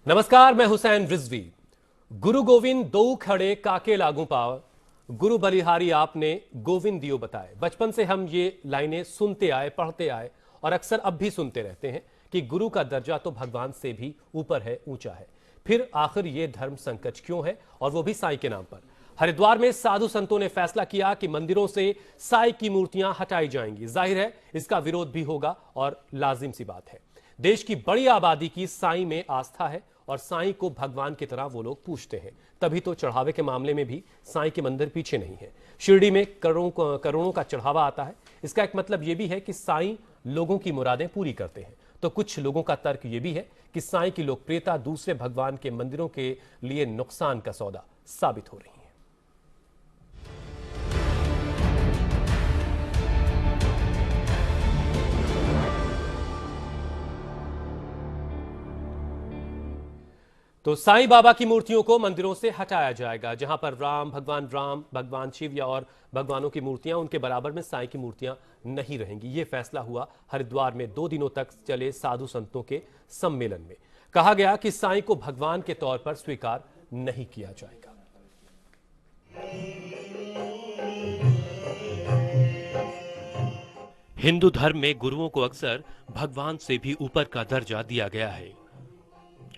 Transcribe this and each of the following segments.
नमस्कार, मैं हुसैन रिजवी। गुरु गोविंद दो खड़े काके लागू पाव, गुरु बलिहारी आपने गोविंद दियो बताए। बचपन से हम ये लाइनें सुनते आए, पढ़ते आए और अक्सर अब भी सुनते रहते हैं कि गुरु का दर्जा तो भगवान से भी ऊपर है, ऊंचा है। फिर आखिर ये धर्म संकट क्यों है, और वो भी साईं के नाम पर। हरिद्वार में साधु संतों ने फैसला किया कि मंदिरों से साईं की मूर्तियां हटाई जाएंगी। जाहिर है इसका विरोध भी होगा और लाजिम सी बात है। देश की बड़ी आबादी की साईं में आस्था है और साईं को भगवान की तरह वो लोग पूछते हैं। तभी तो चढ़ावे के मामले में भी साईं के मंदिर पीछे नहीं है। शिरडी में करोड़ों का चढ़ावा आता है। इसका एक मतलब ये भी है कि साईं लोगों की मुरादें पूरी करते हैं। तो कुछ लोगों का तर्क ये भी है कि साईं की लोकप्रियता दूसरे भगवान के मंदिरों के लिए नुकसान का सौदा साबित हो रही है। तो साईं बाबा की मूर्तियों को मंदिरों से हटाया जाएगा। जहां पर राम, भगवान शिव या और भगवानों की मूर्तियां, उनके बराबर में साईं की मूर्तियां नहीं रहेंगी। यह फैसला हुआ हरिद्वार में 2 दिनों तक चले साधु संतों के सम्मेलन में। कहा गया कि साईं को भगवान के तौर पर स्वीकार नहीं किया जाएगा। हिंदू धर्म में गुरुओं को अक्सर भगवान से भी ऊपर का दर्जा दिया गया है।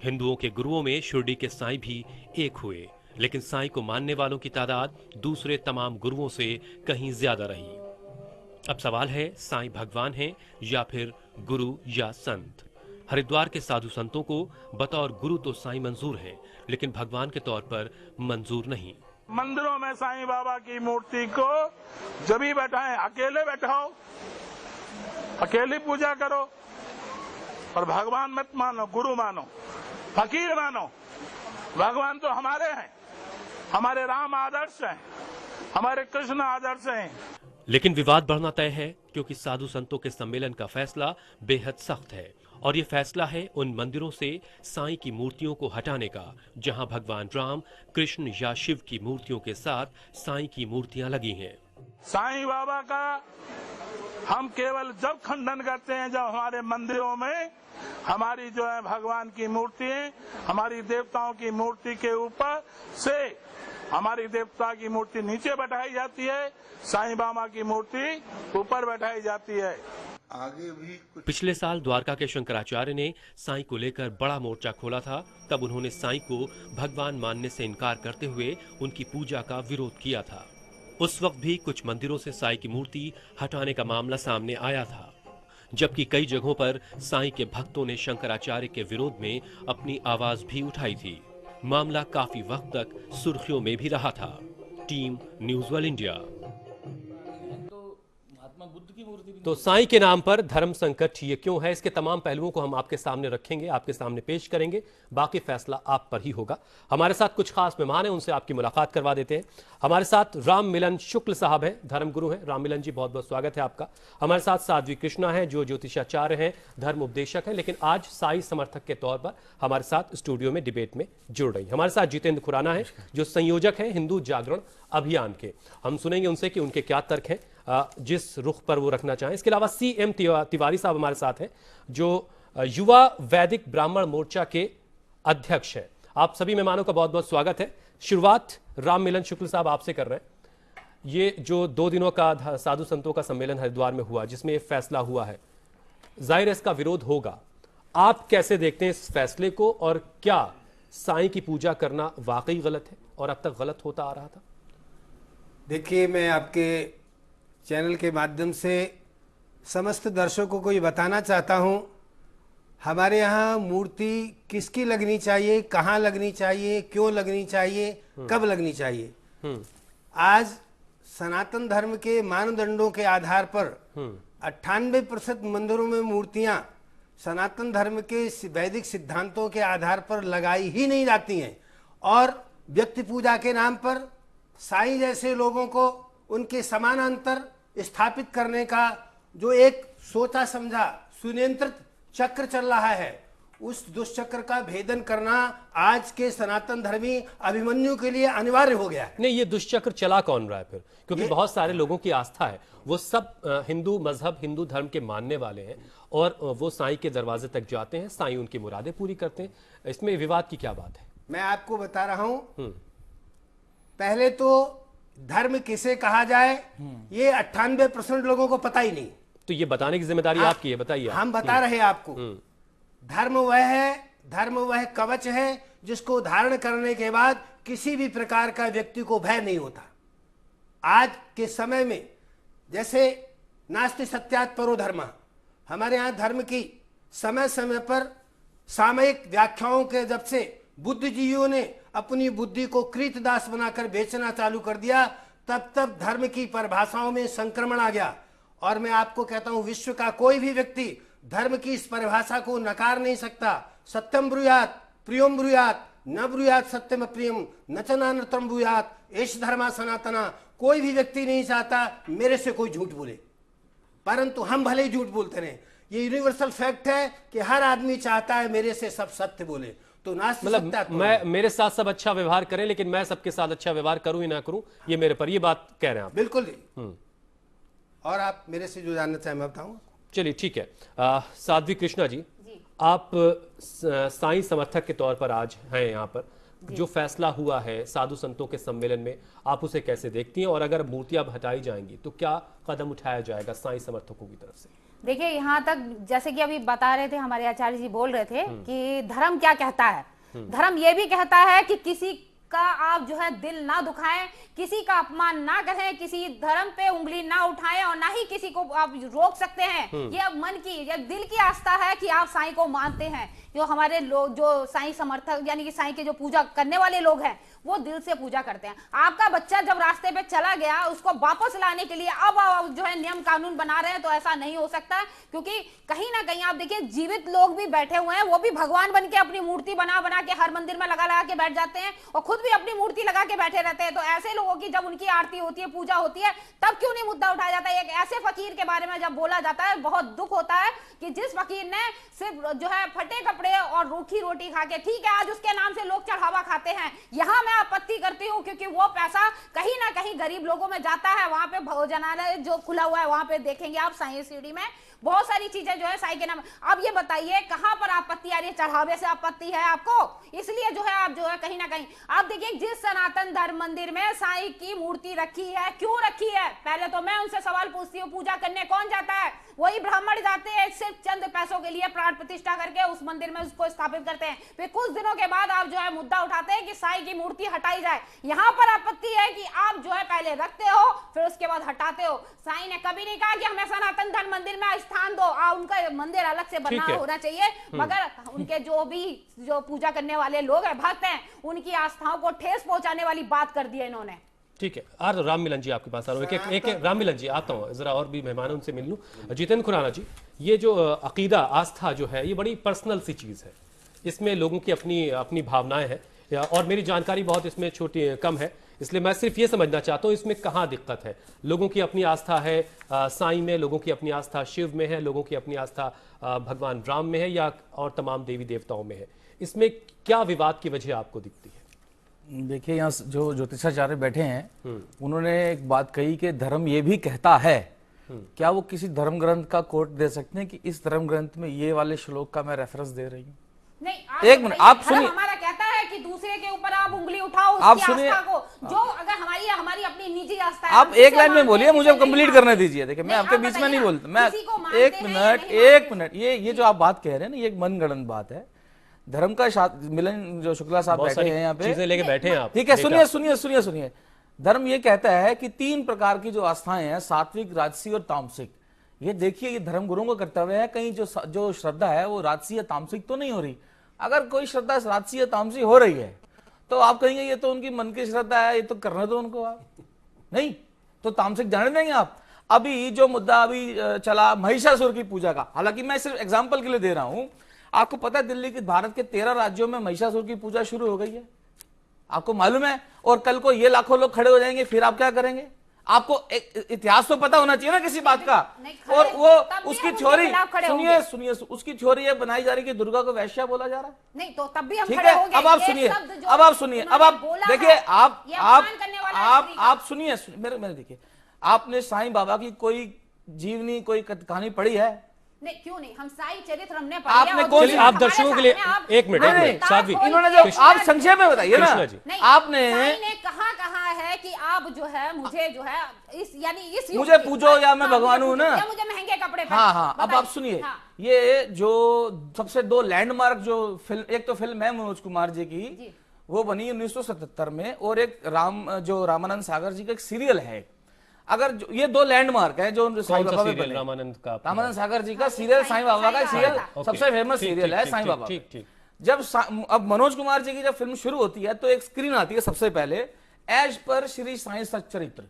हिंदुओं के गुरुओं में शिरडी के साईं भी एक हुए, लेकिन साईं को मानने वालों की तादाद दूसरे तमाम गुरुओं से कहीं ज्यादा रही। अब सवाल है, साईं भगवान हैं या फिर गुरु या संत? हरिद्वार के साधु संतों को बतौर गुरु तो साईं मंजूर है, लेकिन भगवान के तौर पर मंजूर नहीं। मंदिरों में साईं बाबा की मूर्ति को जब भी बैठाएं, अकेले बैठाओ, अकेली पूजा करो, और भगवान मत मानो, गुरु मानो, फकीर मानो। भगवान तो हमारे हैं, हमारे राम आदर्श हैं, हमारे कृष्ण आदर्श हैं। लेकिन विवाद बढ़ना तय है, क्योंकि साधु संतों के सम्मेलन का फैसला बेहद सख्त है। और ये फैसला है उन मंदिरों से साईं की मूर्तियों को हटाने का जहां भगवान राम, कृष्ण या शिव की मूर्तियों के साथ साईं की मूर्तियां लगी हैं। साईं बाबा का हम केवल जब खंडन करते हैं जब हमारे मंदिरों में हमारी जो है भगवान की मूर्ति, हमारी देवताओं की मूर्ति के ऊपर से हमारी देवता की मूर्ति नीचे बैठाई जाती है, साईं बाबा की मूर्ति ऊपर बैठाई जाती है। आगे भी पिछले साल द्वारका के शंकराचार्य ने साईं को लेकर बड़ा मोर्चा खोला था। तब उन्होंने साईं को भगवान मानने से इनकार करते हुए उनकी पूजा का विरोध किया था। उस वक्त भी कुछ मंदिरों से साईं की मूर्ति हटाने का मामला सामने आया था, जबकि कई जगहों पर साईं के भक्तों ने शंकराचार्य के विरोध में अपनी आवाज भी उठाई थी। मामला काफी वक्त तक सुर्खियों में भी रहा था। Team news world India. तो साईं के नाम पर धर्म संकट ये क्यों है, इसके तमाम पहलुओं को हम आपके सामने रखेंगे, आपके सामने पेश करेंगे। बाकी फैसला आप पर ही होगा। हमारे साथ कुछ खास मेहमान हैं, उनसे आपकी मुलाकात करवा देते हैं। हमारे साथ राम मिलन शुक्ल साहब हैं, धर्म गुरु हैं। राम मिलन जी, बहुत बहुत स्वागत है आपका। हमारे साथ साध्वी कृष्णा है, जो ज्योतिषाचार्य हैं, धर्म उपदेशक हैं, लेकिन आज साईं समर्थक के तौर पर हमारे साथ स्टूडियो में डिबेट में जुड़ रही। हमारे साथ जितेंद्र खुराना है, जो संयोजक हैं हिंदू जागरण अभियान के। हम सुनेंगे उनसे कि उनके क्या तर्क हैं, जिस रुख पर वो रखना चाहें। इसके अलावा CM तिवारी साहब हमारे साथ हैं, जो युवा वैदिक ब्राह्मण मोर्चा के अध्यक्ष हैं। आप सभी मेहमानों का बहुत बहुत स्वागत है। शुरुआत राम मिलन शुक्ल साहब आपसे कर रहे हैं। ये जो 2 दिनों का साधु संतों का सम्मेलन हरिद्वार में हुआ, जिसमें ये फैसला हुआ है, जाहिर है इसका विरोध होगा। आप कैसे देखते हैं इस फैसले को, और क्या साईं की पूजा करना वाकई गलत है और अब तक गलत होता आ रहा था? देखिए, मैं आपके चैनल के माध्यम से समस्त दर्शकों को ये बताना चाहता हूँ, हमारे यहाँ मूर्ति किसकी लगनी चाहिए, कहाँ लगनी चाहिए, क्यों लगनी चाहिए, कब लगनी चाहिए। आज सनातन धर्म के मानदंडों के आधार पर 98% मंदिरों में मूर्तियाँ सनातन धर्म के वैदिक सिद्धांतों के आधार पर लगाई ही नहीं जाती हैं, और व्यक्ति पूजा के नाम पर साईं जैसे लोगों को उनके समानांतर स्थापित करने का जो एक सोचा समझा सुनियंत्रित चक्र चल रहा है, उस दुष्चक्र का भेदन करना आज के सनातन धर्मी अभिमन्यु के लिए अनिवार्य हो गया है। नहीं, ये दुष्चक्र चला कौन रहा है फिर? क्योंकि बहुत सारे लोगों की आस्था है, वो सब हिंदू मजहब, हिंदू धर्म के मानने वाले हैं और वो साईं के दरवाजे तक जाते हैं, साईं उनकी मुरादें पूरी करते हैं। इसमें विवाद की क्या बात है? मैं आपको बता रहा हूं, पहले तो धर्म किसे कहा जाए ये 98% लोगों को पता ही नहीं। तो ये बताने की जिम्मेदारी आपकी है, बताइए। हम बता रहे हैं आपको। धर्म वह कवच है जिसको धारण करने के बाद किसी भी प्रकार का व्यक्ति को भय नहीं होता। आज के समय में जैसे नास्ति सत्यात् परो धर्म, हमारे यहाँ धर्म की समय समय पर सामयिक व्याख्याओं के जब से बुद्धिजीवियों ने अपनी बुद्धि को कृतदास बनाकर बेचना चालू कर दिया, तब तब धर्म की परिभाषाओं में संक्रमण आ गया। और मैं आपको कहता हूं, विश्व का कोई भी व्यक्ति धर्म की इस परिभाषा को नकार नहीं सकता। सत्यम ब्रूयात प्रियम ब्रूयात न ब्रूयात सत्यम प्रियम न च नानृतम ब्रूयात एष धर्मा सनातना। कोई भी व्यक्ति नहीं चाहता मेरे से कोई झूठ बोले, परंतु हम भले ही झूठ बोलते रहे। ये यूनिवर्सल फैक्ट है कि हर आदमी चाहता है मेरे से सब सत्य बोले। तो मतलब मैं मेरे साथ सब अच्छा व्यवहार करें, लेकिन मैं सबके साथ अच्छा व्यवहार करूं या ना करूं, ये मेरे पर, ये बात कह रहे हैं आप? बिल्कुल। और आप मेरे से जो जानना चाहें मैं बताऊंगा। चलिए ठीक है। साध्वी कृष्णा जी, आप साईं समर्थक के तौर पर आज हैं यहाँ पर, जो फैसला हुआ है साधु संतों के सम्मेलन में, आप उसे कैसे देखती हैं? और अगर मूर्तियां हटाई जाएंगी तो क्या कदम उठाया जाएगा साईं समर्थकों की तरफ से? देखिए, यहाँ तक जैसे कि अभी बता रहे थे, हमारे आचार्य जी बोल रहे थे कि धर्म क्या कहता है। धर्म ये भी कहता है कि किसी का आप जो है दिल ना दुखाएं, किसी का अपमान ना करें, किसी धर्म पे उंगली ना उठाएं और ना ही किसी को आप रोक सकते हैं। ये अब मन की, ये दिल की आस्था है कि आप साईं को मानते हैं। जो हमारे लोग, जो साईं समर्थक यानी कि साईं के जो पूजा करने वाले लोग हैं, वो दिल से पूजा करते हैं। आपका बच्चा जब रास्ते पे चला गया, उसको वापस लाने के लिए अब जो है नियम कानून बना रहे हैं, तो ऐसा नहीं हो सकता। क्योंकि कहीं ना कहीं आप देखिए, जीवित लोग भी बैठे हुए हैं, वो भी भगवान बन के अपनी मूर्ति बना बना के हर मंदिर में लगा के बैठ जाते हैं और खुद भी अपनी मूर्ति लगा के बैठे रहते हैं। तो ऐसे लोगों की जब उनकी आरती होती है, पूजा होती है, तब क्यों नहीं मुद्दा उठाया जाता है? एक ऐसे फकीर के बारे में जब बोला जाता है, बहुत दुख होता है कि जिस फकीर ने सिर्फ जो है फटे कपड़े और रूखी रोटी खा के, ठीक है आज उसके नाम से लोग चढ़ावा खाते हैं, यहाँ मैं आपत्ति करती हूँ, क्योंकि वो पैसा कहीं ना कहीं गरीब लोगों में जाता है। वहां पे भोजनालय जो खुला हुआ है, वहां पे देखेंगे आप साईं सीढ़ी में बहुत सारी चीजें जो है साईं के नाम। अब ये बताइए कहां पर आपत्ति आ रही है? चढ़ावे से आपत्ति है आपको, इसलिए जो है आप जो है कहीं ना कहीं आप देखिए, जिस सनातन धर्म मंदिर में साईं की मूर्ति रखी है, क्यों रखी है? पहले तो मैं उनसे सवाल पूछती हूँ, पूजा करने कौन जाता है? वही ब्राह्मण जाते हैं, सिर्फ चंद पैसों के लिए प्राण प्रतिष्ठा करके उस मंदिर में उसको स्थापित करते हैं। फिर कुछ दिनों के बाद आप जो है मुद्दा उठाते हैं कि साईं की मूर्ति हटाई जाए। यहाँ पर आपत्ति है कि आप जो है पहले रखते हो, फिर उसके बाद हटाते हो। साईं ने कभी नहीं कहा कि हमें सनातन धर्म मंदिर में स्थान दो, उनका मंदिर अलग से बना होना चाहिए, मगर उनके जो पूजा करने वाले लोग हैं, भक्त हैं, उनकी आस्थाओं को ठेस पहुंचाने वाली बात कर दी है इन्होंने। ठीक है। और राम मिलन जी आपके पास आ रहा हूँ, एक राम मिलन जी आता हूँ, जरा और भी मेहमान उनसे मिल लूँ। जितेंद्र खुराना जी, ये जो अकीदा आस्था जो है, ये बड़ी पर्सनल सी चीज़ है, इसमें लोगों की अपनी अपनी भावनाएं हैं, और मेरी जानकारी बहुत इसमें छोटी कम है, इसलिए मैं सिर्फ ये समझना चाहता हूँ इसमें कहाँ दिक्कत है। लोगों की अपनी आस्था है साईं में, लोगों की अपनी आस्था शिव में है, लोगों की अपनी आस्था भगवान राम में है, या और तमाम देवी देवताओं में है। इसमें क्या विवाद की वजह आपको दिखती है? देखिए, यहाँ जो ज्योतिषाचार्य बैठे हैं, उन्होंने एक बात कही कि धर्म ये भी कहता है। क्या वो किसी धर्म ग्रंथ का कोट दे सकते हैं कि इस धर्म ग्रंथ में ये वाले श्लोक का मैं रेफरेंस दे रही हूँ? नहीं, एक मिनट आप सुनिए। हमारा कहता है कि दूसरे के ऊपर आप उंगली उठाओ, आप सुनिए, को जो अगर हमारी अपनी निजी आस्था है, आप एक लाइन में बोलिए, मुझे कंप्लीट करने दीजिए। देखिए, मैं आपके बीच में नहीं बोलता। मैं एक मिनट ये जो आप बात कह रहे हैं ना, ये एक मनगढ़ंत बात है। धर्म का मिलन जो शुक्ला साहब बैठे हैं यहाँ पे, चीजें लेके बैठे हैं आप, ठीक है, सुनिए। धर्म ये कहता है कि 3 प्रकार की जो आस्थाएं हैं, सात्विक, राजसी और तामसिक। ये देखिए, ये धर्म गुरुओं का कर्तव्य है, कहीं जो श्रद्धा है वो राजसी या तामसिक तो नहीं हो रही। अगर कोई श्रद्धा राजसी या तामसी हो रही है तो आप कहेंगे ये तो उनकी मन की श्रद्धा है, ये तो करने दो उनको, आप नहीं तो तामसिक जाने देंगे आप? अभी जो मुद्दा अभी चला महिषासुर की पूजा का, हालांकि मैं सिर्फ एग्जाम्पल के लिए दे रहा हूं, आपको पता है दिल्ली के भारत के 13 राज्यों में महिषासुर की पूजा शुरू हो गई है, आपको मालूम है? और कल को ये लाखों लोग खड़े हो जाएंगे, फिर आप क्या करेंगे? आपको इतिहास तो पता होना चाहिए ना किसी बात का। नहीं, और तब वो भी उसकी हम उसके थ्योरी खिलाफ खड़े सुनिए होंगे। सुनिए उसकी थ्योरी ये बनाई जा रही है कि दुर्गा को वैश्या बोला जा रहा है। नहीं तो तब भी हम ठीक खड़े है, होंगे। अब आप ये सुनिए, शब्द जो अब आप सुनिए, अब आप उन्होंने बोला देखिए, है, आप ये अपमान करने वाला है स्त्री का। आप सुनिए मेरे देखिए, आपने साईं बाबा की कोई जीवनी कोई कहानी पढ़ी है? नहीं क्यों नहीं, हम साई चरित्र हमने आपने और कौन दूसरे सी- आप हमारे दर्शकों के लिए सामने आप- एक मिनट, नहीं, साध्वी, इन्होंने जो कृष्णा आप संक्षेप में बताइए ना, कृष्णा जी। नहीं, आपने साईं ने कहा है कि आप जो है मुझे जो है इस यानी इस युग मुझे की- पूजो या मैं हाँ, भगवान मुझे हूं पूजो ना। या मुझे महंगे कपड़े हाँ हाँ, अब बताइए। आप सुनिए, हाँ, ये जो सबसे दो लैंडमार्क जो फिल्म, एक तो फिल्म है मनोज कुमार जी की, जी। वो बनी 1977 में, और एक जो रामानंद सागर जी का एक सीरियल है। अगर ये दो लैंडमार्क है जो साईं कौन सा बाबा में सीरियल बने। रामानंद का? रामानंद सागर जी का हाँ, सीरियल साईं साईं बाबा का बाबा सीरियल का। सबसे फेमस ठीक, सीरियल ठीक, है ठीक, साईं ठीक, बाबा। ठीक, ठीक। जब अब मनोज कुमार जी की जब फिल्म शुरू होती है तो एक स्क्रीन आती है सबसे पहले, एज पर श्री साईं सच्चरित्र।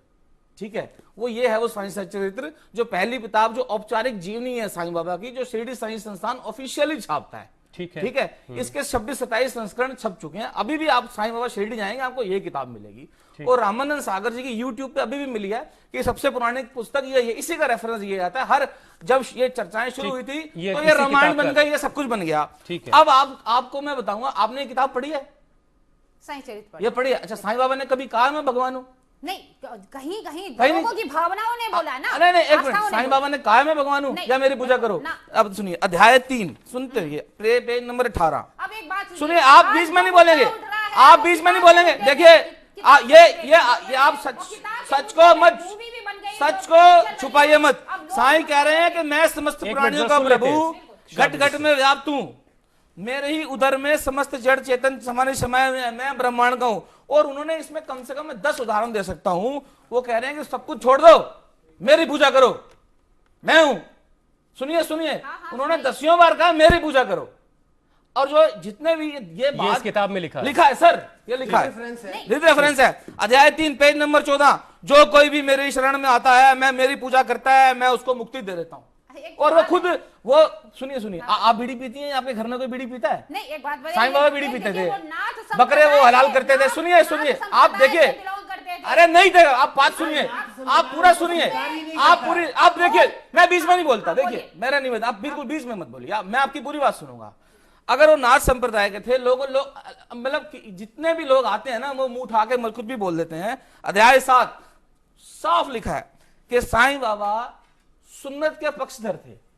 ठीक है, वो ये है वो साईं सच्चरित्र, जो पहली किताब जो औपचारिक जीवनी है साईं बाबा की, जो शिरडी साईं संस्थान ऑफिशियली छापता है। ठीक है। ठीक है, इसके 26-27 संस्करण छप चुके हैं। अभी भी आप साईं बाबा शिरडी जाएंगे आपको ये किताब मिलेगी। और रामानंद सागर जी की यूट्यूब पे अभी भी मिली है कि सबसे पुरानी पुस्तक ये है, इसी का रेफरेंस ये आता है। हर जब ये चर्चाएं शुरू हुई थी ये तो इसी ये रामायण किताब बन का- गई, ये सब कुछ बन गया। ठीक है। अब आपको मैं बताऊंगा, आपने ये किताब पढ़ी है? साईं चरित्र ये पढ़ी है? अच्छा, साईं बाबा ने कभी कहा मैं भगवान हूं? नहीं, कहीं कहीं कहीं लोगों की भावनाओं ने बोला है ना। नहीं नहीं, एक मिनट, आस्थाओं ने साईं बोला। बाबा ने कहा मैं भगवान हूं नहीं, या मेरी पूजा करो? ना। अब सुनिए, अध्याय 3 सुनते रहिए, पेज नंबर 18। अब एक बात सुनिए, आप आज बीच में नहीं जो मुद्दा बोलेंगे, उठ रहा है, आप वो बीच में नहीं किताब बोलेंगे। के देखिए, किताब ये आप वो किताब के सच को मुद्दे मत, पे मूवी भी बन गई, सच लोग को पिक्चर छुपाइए बनी। मत। अब लोग साईं कह रहे हैं कि मैं समस्त मिनट प्राणियों जरा का सुन लेते प्रभु, हैं। घट घट में व्याप्त हूं, मेरे ही उदर में समस्त जड़ चेतन समाने समय में मैं ब्रह्मांड का हूं। और उन्होंने इसमें कम से कम मैं 10 उदाहरण दे सकता हूं। वो कह रहे हैं कि सब कुछ छोड़ दो, मेरी पूजा करो, मैं हूं। सुनिए सुनिए, उन्होंने 10 बार कहा मेरी पूजा करो। और जो जितने भी ये इस बात किताब में लिखा है। लिखा है सर, ये लिखा है, रेफरेंस है। विद रेफरेंस है, अध्याय 3 पेज नंबर 14। जो कोई भी मेरी शरण में आता है, मैं मेरी पूजा करता है, मैं उसको मुक्ति दे देता हूं। एक और वो बात खुद वो सुनिए, आप बीड़ी पीती हैं? आपके घर में कोई बीड़ी पीता है? नहीं, एक बात बताइए, साईं बाबा बीड़ी देखिए, पीते थे, वो नाथ बकरे वो संप्रदाय हलाल से- करते थे। नाथ- सुनिए नाथ सुनिए, आप संप्रदाय देखिए, से belong करते थे। अरे नहीं थे, आप बात सुनिए, आप पूरा सुनिए, आप पूरी, आप देखिए, मैं बीच में नहीं बोलता, देखिए मेरा नहीं बोलता, आप बिल्कुल बीच में मत बोलिए, मैं आपकी पूरी बात सुनूंगा। अगर वो नाथ संप्रदाय के थे, लोग मतलब जितने भी लोग आते हैं ना, वो मुंह उठा के कुछ भी बोल देते हैं। अध्याय 7 साफ लिखा है कि साईं बाबा सुन्नत के पक्षधर थे।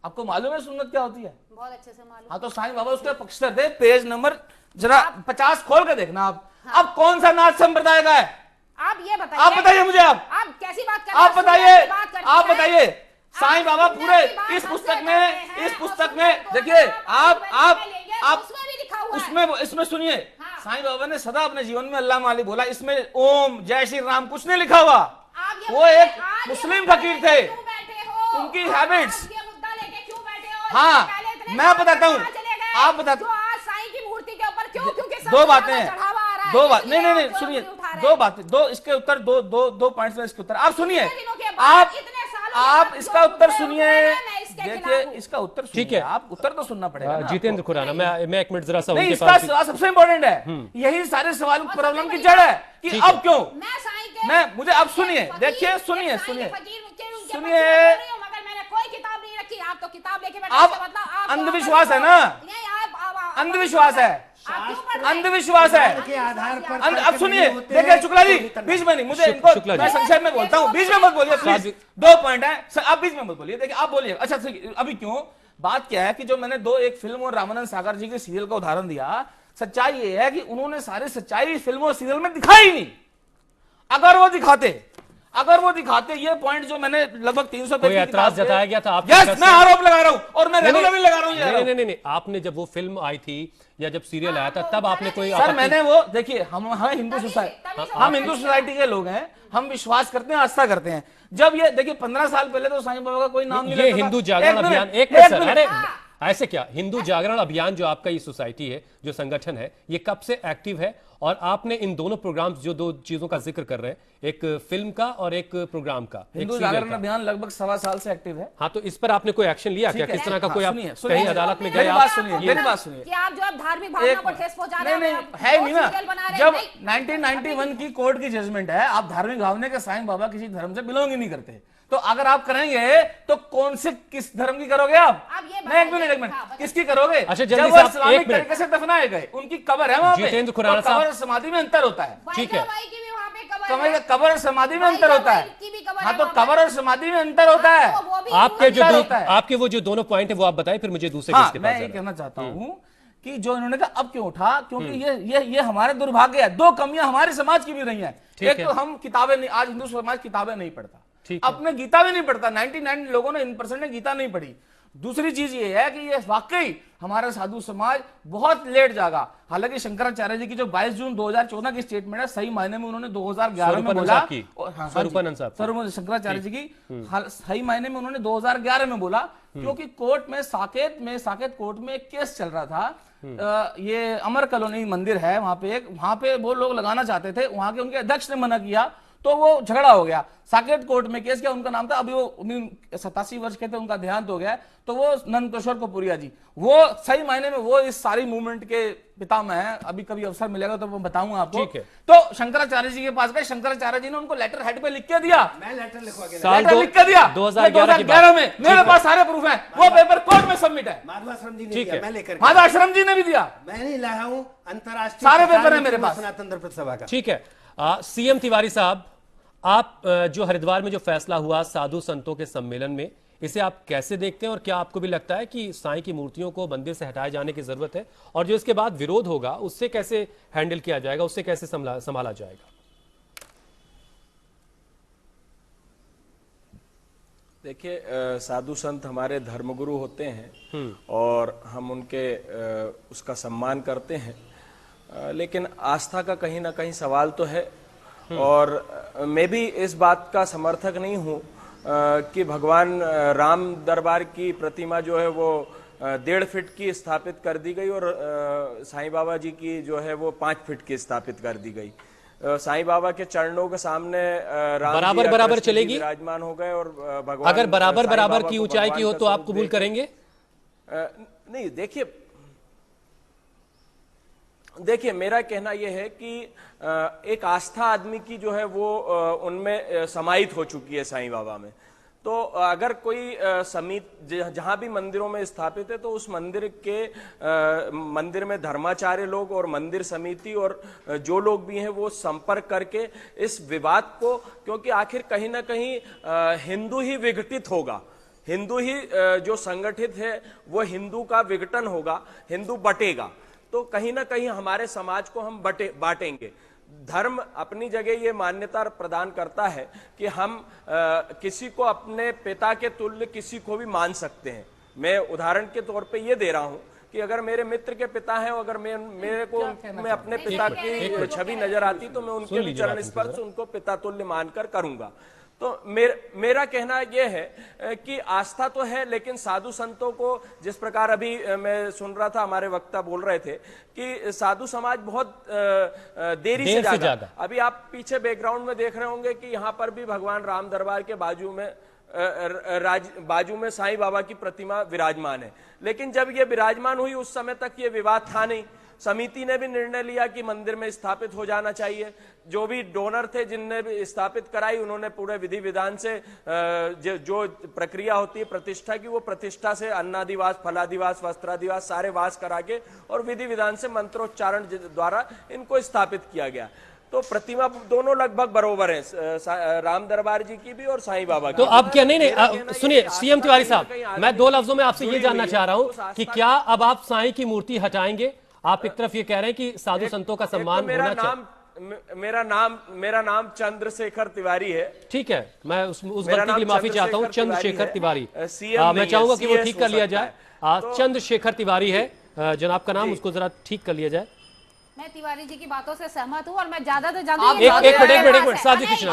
आपको मालूम है सुन्नत क्या होती है? बहुत अच्छे से मालूम। हाँ, तो साईं बाबा उसके पक्षधर थे। पेज नंबर जरा 50 खोल के देखना आप। अब कौन सा नाथ संप्रदाय का है? आप ये बताइए, आप बताइए मुझे। आप कैसी बात कर रहे हैं? आप बताइए, सुन्नत की बात करते आप हैं। बताइए। साईं बाबा सुन्नत पूरे की बात इस हमसे पुस्तक करते में, हैं, इस और पुस्तक सुन्नत में को देखिए, आप उसमें भी लिखा हुआ है। उसमें इसमें सुनिए, हाँ। साईं बाबा ने सदा अपने जीवन में अल्लाह माली बोला, इसमें ओम जय श्री राम कुछ नहीं लिखा हुआ। आप ये वो बताइए, एक आज ये मुस्लिम मुद्दा फकीर लेके थे, क्यों बैठे हो? उनकी आप हैबिट्स। आज ये मुद्दा लेके क्यों बैठे हो? हाँ, इससे पहले इतने मैं साल बताता हूँ, कहाँ चले गए? आप बता- जो आज साईं की मूर्ति के ऊपर क्यों, क्योंकि सबसे दो बातें ज्यादा हैं, चढ़ावा आ रहा है, दो बात, इसलिए नहीं नहीं आप नहीं, सुनिए, क्यों उठा रहे दो हैं? बातें, दो इसके उत्तर, दो पॉइंट्स में इसके उत्तर आप सुनिए। इतने दिनों के बाद, आप इतने सालों के आप बाद इसका जो उत्तर मुद्दे सुनिए, उठ रहे हैं, मैं इसके देखिए खिलाफ हूँ। इसका उत्तर सुनिए। ठीक है। आप उत्तर तो सुनना पड़ेगा ना जितेंद्र आपको। खुराना, मैं एक मिनट जरा सा नहीं, उनके इसका पास सवाल सबसे इंपॉर्टेंट है। यही सारे सवाल और प्रॉब्लम सबसे की बड़ी जड़ है बात- कि ठीक है। अब क्यों मैं साईं के, मैं मुझे अब सुनिए, फकीर- देखिए, एक सुनिए साईं सुनिए के फकीर के उनके सुनिए। पक्ष में बोल रही हूँ, मगर मैंने कोई किताब नहीं रखी। आप तो किताब लेके बैठे, आप इसका मतलब आप अंधविश्वास है ना? नहीं, आप अंधविश्वास है, आप क्यों पढ़ रहे हैं? अंधविश्वास है। के आधार पर अब सुनिए, तर्क नहीं देखिए होते शुक्ला जी, हैं, तो बीच में नहीं, मुझे शुक्ला इनको जी। मैं संक्षेप में बोलता हूँ, बीच में मत बोलिए प्लीज। साथ- 2 पॉइंट है सर, आप बीच में मत बोलिए। देखिए आप बोलिए। अच्छा अभी क्यों, बात क्या है कि जो मैंने एक फिल्म और रामानंद सागर जी के सीरियल का उदाहरण दिया, सच्चाई ये है कि उन्होंने सारी सच्चाई फिल्म और सीरियल में दिखाई नहीं। अगर वो दिखाते ये पॉइंट जो मैंने लगभग 300 पेज कोई की एतराज किताब से- जताया गया था आपके यस, तरफ मैं से? आरोप लगा रहा हूं और मैं नहीं, रेगुलरली लगा रहा हूं ये नहीं आरोप। नहीं नहीं नहीं, आपने जब वो फिल्म आई थी या जब सीरियल आया था, तब आपने कोई सर आपत्ति- मैंने वो देखिए, हम हिंदू तभी सोसाइटी, से हम हिंदू सोसाइटी के लोग हैं, हम विश्वास करते हैं, आस्था करते हैं। जब ये देखिए 15 साल पहले तो साईं बाबा का कोई नाम नहीं ये लेता था। हिंदू जागरण एक मिनट, अभियान, एक मिनट सर, मिनट। अरे ऐसे क्या हिंदू जागरण अभियान जो आपका ये सोसाइटी है, जो संगठन है, ये कब से एक्टिव है? और आपने इन दोनों प्रोग्राम्स, जो दो चीजों का जिक्र कर रहे हैं, एक फिल्म का और एक प्रोग्राम का, एक हिंदू सीरियल जागरण का। अभियान लगभग 1.25 साल से एक्टिव है। हाँ, तो इस पर आपने कोई एक्शन लिया क्या? ठीक है। किस तरह का हाँ, कोई आप सुनिए, कहीं अदालत में गए? मेरी बात सुनिए, मेरी बात सुनिए। कि आप जो है धार्मिक भावना को ठेस पहुंचा रहे नहीं हैं, नहीं है नहीं सीरियल बना ना। रहे जब हैं, 1991 की कोर्ट की जजमेंट है, आप धार्मिक भावना के साईं बाबा किसी धर्म से बिलोंग ही नहीं करते, तो अगर आप करेंगे तो कौन से किस धर्म की करोगे आप? अब ये नहीं, एक बताइए। मिनट हाँ, किसकी करोगे? अच्छा, जल्दी जब से वो आप इस्लामिक एक मिनट। तरीके से दफनाए गए, उनकी कब्र है वहां पे, जितेंद्र तो खुराना साहब। कब्र और समाधि में अंतर होता है। ठीक है। भाई की भी वहाँ पे कब्र है। कब्र और समाधि में अंतर होता है। की भी कब्र हाँ, है तो वहाँ पे। कब्र और समाधि में अंतर होता है। तो वो भी आपके जो अंतर दो, होता है। आपके वो जो दोनों पॉइंट है वो आप बताएं, फिर मुझे दूसरे हाँ, केस के पास मैं ये जाना है। कहना चाहता हूँ कि जो इन्होंने कहा अब क्यों उठा, क्योंकि ये हमारे दुर्भाग्य है। दो कमियां हमारे समाज की भी रही हैं। ठीक एक है। तो हम किताबें नहीं, आज हिंदू समाज किताबें नहीं पढ़ता, ठीक है। अपने गीता भी नहीं पढ़ता। 99 लोगों ने, इन% ने गीता नहीं पढ़ी। दूसरी चीज ये है कि ये वाकई हमारा साधु समाज बहुत लेट जागा। हालांकि शंकराचार्य जी की जो 22 जून 2014 की स्टेटमेंट है, सही मायने में उन्होंने 2011 में स्वरूपानंद बोला। साहब की। स्वरूपानंद साहब की। शंकराचार्य जी की सही मायने में उन्होंने 2011 में बोला, क्योंकि कोर्ट में साकेत कोर्ट में एक केस चल रहा था। ये अमर कॉलोनी मंदिर है, वहां पे वो लोग लगाना चाहते थे, वहां के उनके अध्यक्ष ने मना किया, तो वो झगड़ा हो गया। साकेत कोर्ट में केस किया, उनका नाम था, अभी वो 87 वर्ष के थे, उनका देहांत हो गया, तो वो नंद किशोर कपुरिया जी, वो सही मायने में वो इस सारी मूवमेंट के पितामह हैं। अभी कभी अवसर मिलेगा तो मैं बताऊंगा आपको। ठीक है। तो शंकराचार्य जी के पास गए, शंकराचार्य जी ने उनको लेटर हेड पे लिख के दिया, मैं लेटर लिखवा के साल लेटर लिख के दिया 2011 की 2011 में। बात। मेरे पास सारे प्रूफ हैं, वो पेपर कोर्ट में सबमिट है। माधवाश्रम जी ने ठीक दिया, है। मैं लेकर के माधवाश्रम जी ने भी दिया। मैं नहीं लाया हूँ। अंतर्राष्ट्रीय सारे किसान पेपर हैं मेरे मित्र पास। सनातन धर्म सभा का। ठीक है। सीएम तिवारी साहब, आप जो हरिद्वार में जो फैसला हुआ साधु संतों के सम्मेलन में, इसे आप कैसे देखते हैं? और क्या आपको भी लगता है कि साईं की मूर्तियों को मंदिर से हटाए जाने की जरूरत है? और जो इसके बाद विरोध होगा उससे कैसे हैंडल किया जाएगा, उससे कैसे संभाला जाएगा? देखिए, साधु संत हमारे धर्मगुरु होते हैं और हम उनके उसका सम्मान करते हैं, लेकिन आस्था का कहीं ना कहीं सवाल तो है। और मैं भी इस बात का समर्थक नहीं हूँ कि भगवान राम दरबार की प्रतिमा जो है वो 1.5 फीट की स्थापित कर दी गई और साईं बाबा जी की जो है वो 5 फीट की स्थापित कर दी गई। साईं बाबा के चरणों के सामने राम जी बराबर या बराबर कृष्ण जी चलेगी? विराजमान हो गए और भगवान, अगर बराबर साईं बराबर बाबा की को ऊंचाई की भगवान हो का तो आप स्वरूप कबूल देकर- करेंगे? नहीं, देखिए मेरा कहना यह है कि एक आस्था आदमी की जो है वो उनमें समाहित हो चुकी है साईं बाबा में। तो अगर कोई समिति जहां भी मंदिरों में स्थापित है तो उस मंदिर में धर्माचार्य लोग और मंदिर समिति और जो लोग भी हैं वो संपर्क करके इस विवाद को, क्योंकि आखिर कहीं ना कहीं हिंदू ही विघटित होगा, हिंदू ही जो संगठित है वो हिंदू का विघटन होगा, हिंदू बटेगा, तो कहीं ना कहीं हमारे समाज को हम बांटेंगे। धर्म अपनी जगह ये मान्यता प्रदान करता है कि हम किसी को अपने पिता के तुल्य किसी को भी मान सकते हैं। मैं उदाहरण के तौर पे ये दे रहा हूं कि अगर मेरे मित्र के पिता हैं, अगर मेरे को मैं अपने पिता की छवि नजर आती तो मैं उनके भी चरण स्पर्श उनको पिता तुल्य मानकर करूंगा। तो मेरा कहना यह है कि आस्था तो है, लेकिन साधु संतों को जिस प्रकार अभी मैं सुन रहा था, हमारे वक्ता बोल रहे थे कि साधु समाज बहुत देरी से जागा। अभी आप पीछे बैकग्राउंड में देख रहे होंगे कि यहाँ पर भी भगवान राम दरबार के बाजू में साईं बाबा की प्रतिमा विराजमान है। लेकिन जब ये विराजमान हुई उस समय तक ये विवाद था नहीं। समिति ने भी निर्णय लिया कि मंदिर में स्थापित हो जाना चाहिए। जो भी डोनर थे जिनने भी स्थापित कराई, उन्होंने पूरे विधि विधान से जो प्रक्रिया होती है प्रतिष्ठा की, वो प्रतिष्ठा से अन्नादिवास, फलादिवास, वस्त्रादिवास सारे वास करा के और विधि विधान से मंत्रोच्चारण द्वारा इनको स्थापित किया गया। तो प्रतिमा दोनों लगभग बरोबर हैं, राम दरबार जी की भी और साईं बाबा की। तो अब क्या, नहीं सुनिए सीएम तिवारी साहब, मैं 2 लफ्जों में आपसे ये जानना चाह रहा हूं कि क्या अब आप साईं की मूर्ति हटाएंगे? आप एक तरफ ये कह रहे हैं कि साधु संतों का सम्मान होना चाहिए। मेरा नाम चंद्रशेखर तिवारी है। ठीक है, मैं उस गलती के लिए माफी चाहता हूं। चंद्रशेखर तिवारी, मैं चाहूंगा कि वो ठीक कर लिया जाए। चंद्रशेखर तिवारी है जनाब का नाम, उसको जरा ठीक कर लिया जाए। मैं तिवारी जी की बातों से सहमत हूँ और मैं ज्यादा से ज्यादा एक मिनट साधु कृष्ण,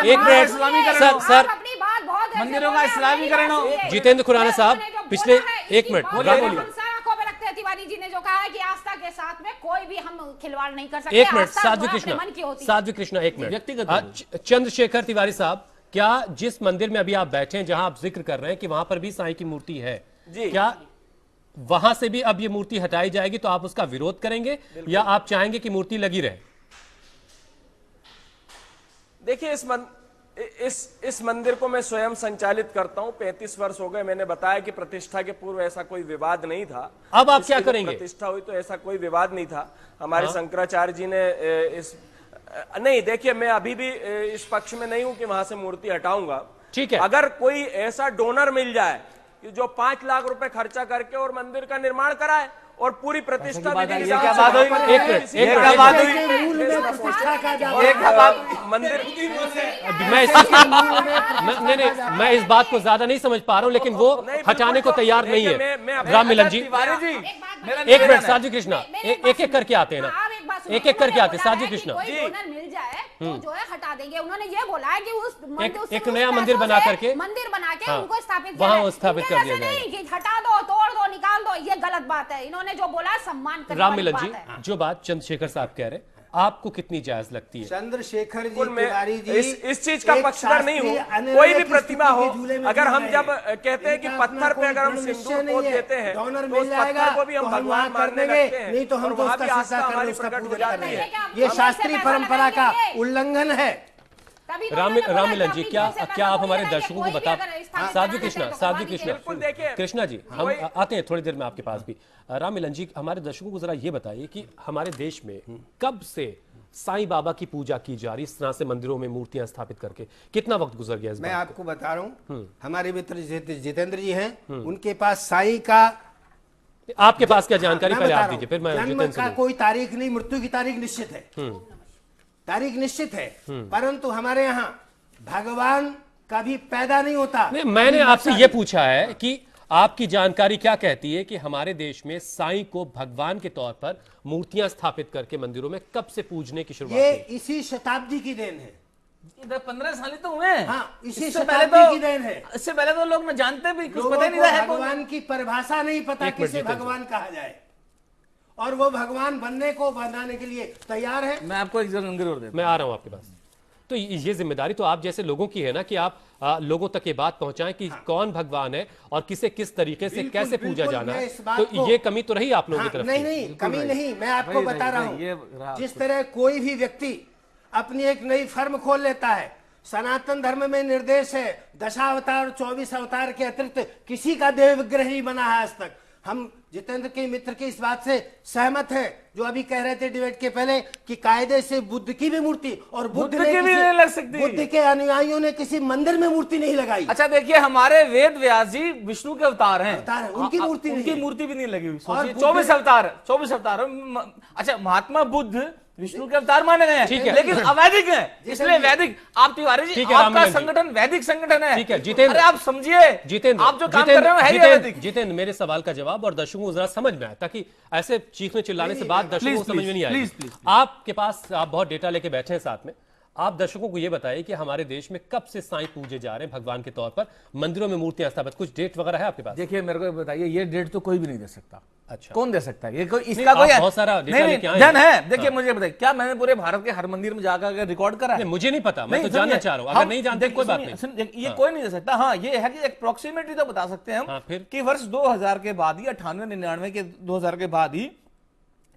एक मिनट सर, अपनी बात बहुत मंदिरों का इस्लामीकरण हो। जितेंद्र खुराना साहब पिछले बोला है, एक इसकी मिनट, बात राम हम बोलिए। सर आंखों में रखते हैं। तिवारी जी ने जो कहा है कि आस्था के साथ में कोई भी हम खिलवाड़ नहीं कर सकते। एक मिनट, आस्था साध्वी जो है कृष्णा, अपने मन की होती है। साध्वी कृष्णा, एक मिनट। व्यक्तिगत चंद्रशेखर तिवारी साहब, क्या जिस मंदिर में अभी आप बैठे हैं, जहां आप जिक्र कर रहे हैं कि वहां पर भी साईं की मूर्ति है, जी। क्या वहां से भी अब ये मूर्ति हटाई जाएगी तो आप उसका विरोध करेंगे या आप चाहेंगे कि मूर्ति लगी रहे? देखिए, इस मंदिर को मैं स्वयं संचालित करता हूं। 35 वर्ष हो गए। मैंने बताया कि प्रतिष्ठा के पूर्व ऐसा कोई विवाद नहीं था। अब आप इसकी क्या जब करेंगे? प्रतिष्ठा हुई तो ऐसा कोई विवाद नहीं था। हमारे शंकराचार्य जी ने नहीं, देखिए, मैं अभी भी इस पक्ष में नहीं हूं कि वहां से मूर्ति हटाऊंगा। ठीक है। अगर कोई ऐसा डोनर मिल जाए कि जो 5 लाख रुपए खर्चा करके और मंदिर का निर्माण कराए और पूरी प्रतिष्ठा बात है, विधि ये के क्या साथ बात हुई? वहां पर एक मिनट, किसी एक का- मिनट, क्या बात हुई? रूल में प्रतिष्ठा का जब और मंदिर मैं इस बात को ज्यादा नहीं समझ पा रहा हूं, लेकिन वो नहीं, हटाने को बिल्कुल, तैयार नहीं देखिए, है। मैं राम मिलन जी, तिवारी जी, मेरा एक निवेदन मिनट, है। साध्वी कृष्णा, एक एक करके आते हैं ना, आप एक बात सुनिए। एक एक करके उन्होंने आते हैं। बोला साध्वी है कि कृष्णा, कोई डोनर मिल जाए तो जो है हटा देंगे। उन्होंने ये बोला है कि उस मंदिर एक नया मंदिर बना करके, मंदिर बना के हाँ, उनको स्थापित वहाँ किया है। स्थापित कर इनके दिया वैसे जाएगा। नहीं कि हटा दो, तोड़ दो, निकाल दो, ये गलत बात है। इन्होंने जो बोला सम्मान करने राम वाली मिलन बात जी, है। जो बात चंद्रशेखर साहब कह रहे हैं, आपको कितनी जायज लगती है? चंद्रशेखर जी, बिल्कुल, मैं तिवारी जी, इस चीज का एक पक्षधर नहीं शास्त्रीय हूँ। अनिर्णय कोई भी की प्रतिमा स्थिति हो, के झूले में अगर झूल हम रहे जब हैं। कहते हैं कि इनका अपना पत्थर पे कोई अगर हम दृढ़ निश्चय सिंदूर नहीं पोत है। देते हैं डोनर तो मिल उस जाएगा पत्थर को भी हम तो भगवान वहाँ कर मानने देंगे, लगते हैं। नहीं तो हम और तो वहाँ उसका भी शीशा आस्था कर हमारी उसका प्रकट हो पूजन जाती करेंगे। है। ये हम शास्त्रीय पैसा परंपरा का लगाएंगे। उल्लंघन है। तभी तो राम उन्होंने बोला मिलन कि जी, अपनी क्या जेब से क्या आप पैसा हमारे बोलिए, दर्शकों को कोई भी बता, अगर स्थापित साध्वी कराना कृष्णा, चाहे तो साध्वी करवा कृष्णा, दीजिए। बिल्कुल, देखिए, कृष्णा जी, हम कोई- आते हैं थोड़ी देर में आपके पास भी। राम मिलन जी, हमारे दर्शकों को जरा ये बताइए कि हमारे देश में कब से साईं बाबा की पूजा की जा रही, इस तरह से मंदिरों में मूर्तियां स्थापित करके कितना वक्त गुजर गया इस मैं बात आपको बता रहा हूँ, हमारे मित्र जितेंद्र जी हैं, उनके पास साईं का को? आपके पास क्या जानकारी, मैं पहले बता आप रहा दीजिए, हूं, फिर मैं जन्म जितेंद्र से का लूंगा। कोई तारीख नहीं, मृत्यु की तारीख निश्चित है। तारीख निश्चित है, परंतु हमारे यहाँ भगवान कभी पैदा नहीं होता। नहीं, मैंने आपसे ये पूछा है कि आपकी जानकारी क्या कहती है कि हमारे देश में साईं को भगवान के तौर पर मूर्तियां स्थापित करके मंदिरों में कब से पूजने की शुरुआत ये हुई? इसी शताब्दी की देन है। इधर 15 साल ही तो हुए हैं। हाँ, इसी इससे पहले शताब्दी तो की देन है। इससे पहले तो लोग न जानते भी, कुछ लोगों पता ही नहीं को रहा है कौन। भगवान की परिभाषा नहीं पता एक मिनट, किसे जितेंद्र। भगवान कहा जाए, और वो भगवान बनाने के लिए तैयार है। मैं आपको एक जरूर और देता मैं आ रहा हूं आपके पास। तो ये जिम्मेदारी तो आप जैसे लोगों की है ना कि आप लोगों तक ये बात पहुंचाएं कि कौन भगवान है और किसे किस तरीके से बिल्कुल, कैसे पूजा बिल्कुल, जाना मैं है। इस बात तो को- ये कमी तो रही आप लोगों हाँ, की तरफ नहीं से। नहीं, कमी भाई। नहीं, मैं आपको भाई, बता रहा भाई, हूँ, ये रहा जिस तरह कोई भी व्यक्ति अपनी एक नई फर्म खोल लेता है, सनातन धर्म में निर्देश है 10 अवतार 24 अवतार के अतिरिक्त किसी का देव विग्रह नहीं बना है आज तक। हम जितेंद्र के मित्र की इस बात से सहमत हैं, जो अभी कह रहे थे डिबेट के पहले कि कायदे से बुद्ध की भी मूर्ति, और बुद्ध की भी नहीं लग सकती। बुद्ध के अनुयायियों ने किसी मंदिर में मूर्ति नहीं लगाई। अच्छा देखिए, हमारे वेद व्यास जी विष्णु के अवतार हैं, अवतार हैं, उनकी मूर्ति नहीं उनकी है। मूर्ति भी नहीं लगी हुई। और सोचिए, बुद्ध- 24 अवतार, 24 अवतार। अच्छा, महात्मा बुद्ध विष्णु के अवतार माने गए ठीक हैं, है। लेकिन अवैधिक हैं, इसलिए वैदिक। आप तिवारी जी, ठीक है, आपका राममिलन जी। संगठन वैदिक संगठन है। ठीक है, जितेंद्र। अरे आप समझिए, जितेंद्र, आप जो काम कर रहे हो है ही वैदिक। जितेंद्र, मेरे सवाल का जवाब और दर्शकों को जरा समझ में आए, ताकि ऐसे चीखने चिल्लाने से बात दर्शकों को प्लीज, समझ में नहीं आएगी। प्लीज, आपके पास, आप बहुत डेटा लेके बैठे हैं साथ में, आप दर्शकों को यह बताइए कि हमारे देश में कब से साईं पूजे जा रहे हैं भगवान के तौर पर, मंदिरों में मूर्तियां स्थापित, कुछ डेट वगैरह है आपके पास? देखिए, मेरे को बताइए, ये डेट तो कोई भी नहीं दे सकता। अच्छा, कौन दे सकता है? ये कोई इसका नहीं, कोई आप बहुत सारा डेटा नहीं, लेके आए धन हैं। है। देखिए, मुझे बताइए, क्या मैंने पूरे भारत के हर मंदिर में जाकर रिकॉर्ड करा है? नहीं, मुझे नहीं पता, मैं नहीं, तो जानना सुनिए, चाह रहा हूं। अगर हम- नहीं जानते देखिए, कोई बात सुनिए, नहीं। सुनिए, ये कोई नहीं दे सकता। हाँ, ये है कि एक अप्रोक्सीमेटली तो बता सकते हैं हम, हाँ, फिर? कि वर्ष 2000 के बाद ही, 98-99 के 2000 के बाद ही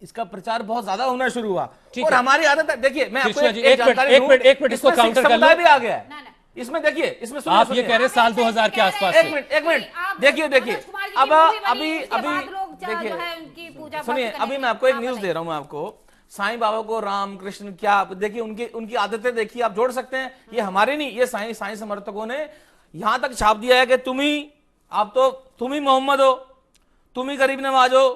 इसका प्रचार बहुत ज्यादा होना शुरू हुआ। ठीक और है। हमारी आदत है, देखिए, मैं आपको कृष्णा जी, एक एक मिनट, जानकारी एक दूं, मिनट, एक मिनट, इसको इसमें काउंटर सिख कर लो। समुदाय भी आ गया है। ना, ना। इसमें देखिए, इसमें सुनिए, आप ये सुनिए। कह रहे हैं साल 2000 के आसपास से। एक मिनट, एक मिनट, आप देखिए, देखिए, मनोज कुमार जी की अब मूवी बनी, अभी उसके अभी बाद लोग जो देखिए, है उनकी पूजा सुनिए, भक्ति अभी करेंगे। मैं आपको एक आप न्यूज बताइए। दे रहा हूं। मैं आपको साईं बाबा को राम कृष्ण, क्या देखिए, उनकी उनकी आदतें देखिए, आप जोड़ सकते हैं। ये हमारे नहीं, ये साईं समर्थकों ने यहां तक छाप दिया है कि तुम ही मोहम्मद हो, तुम ही गरीब नवाज हो,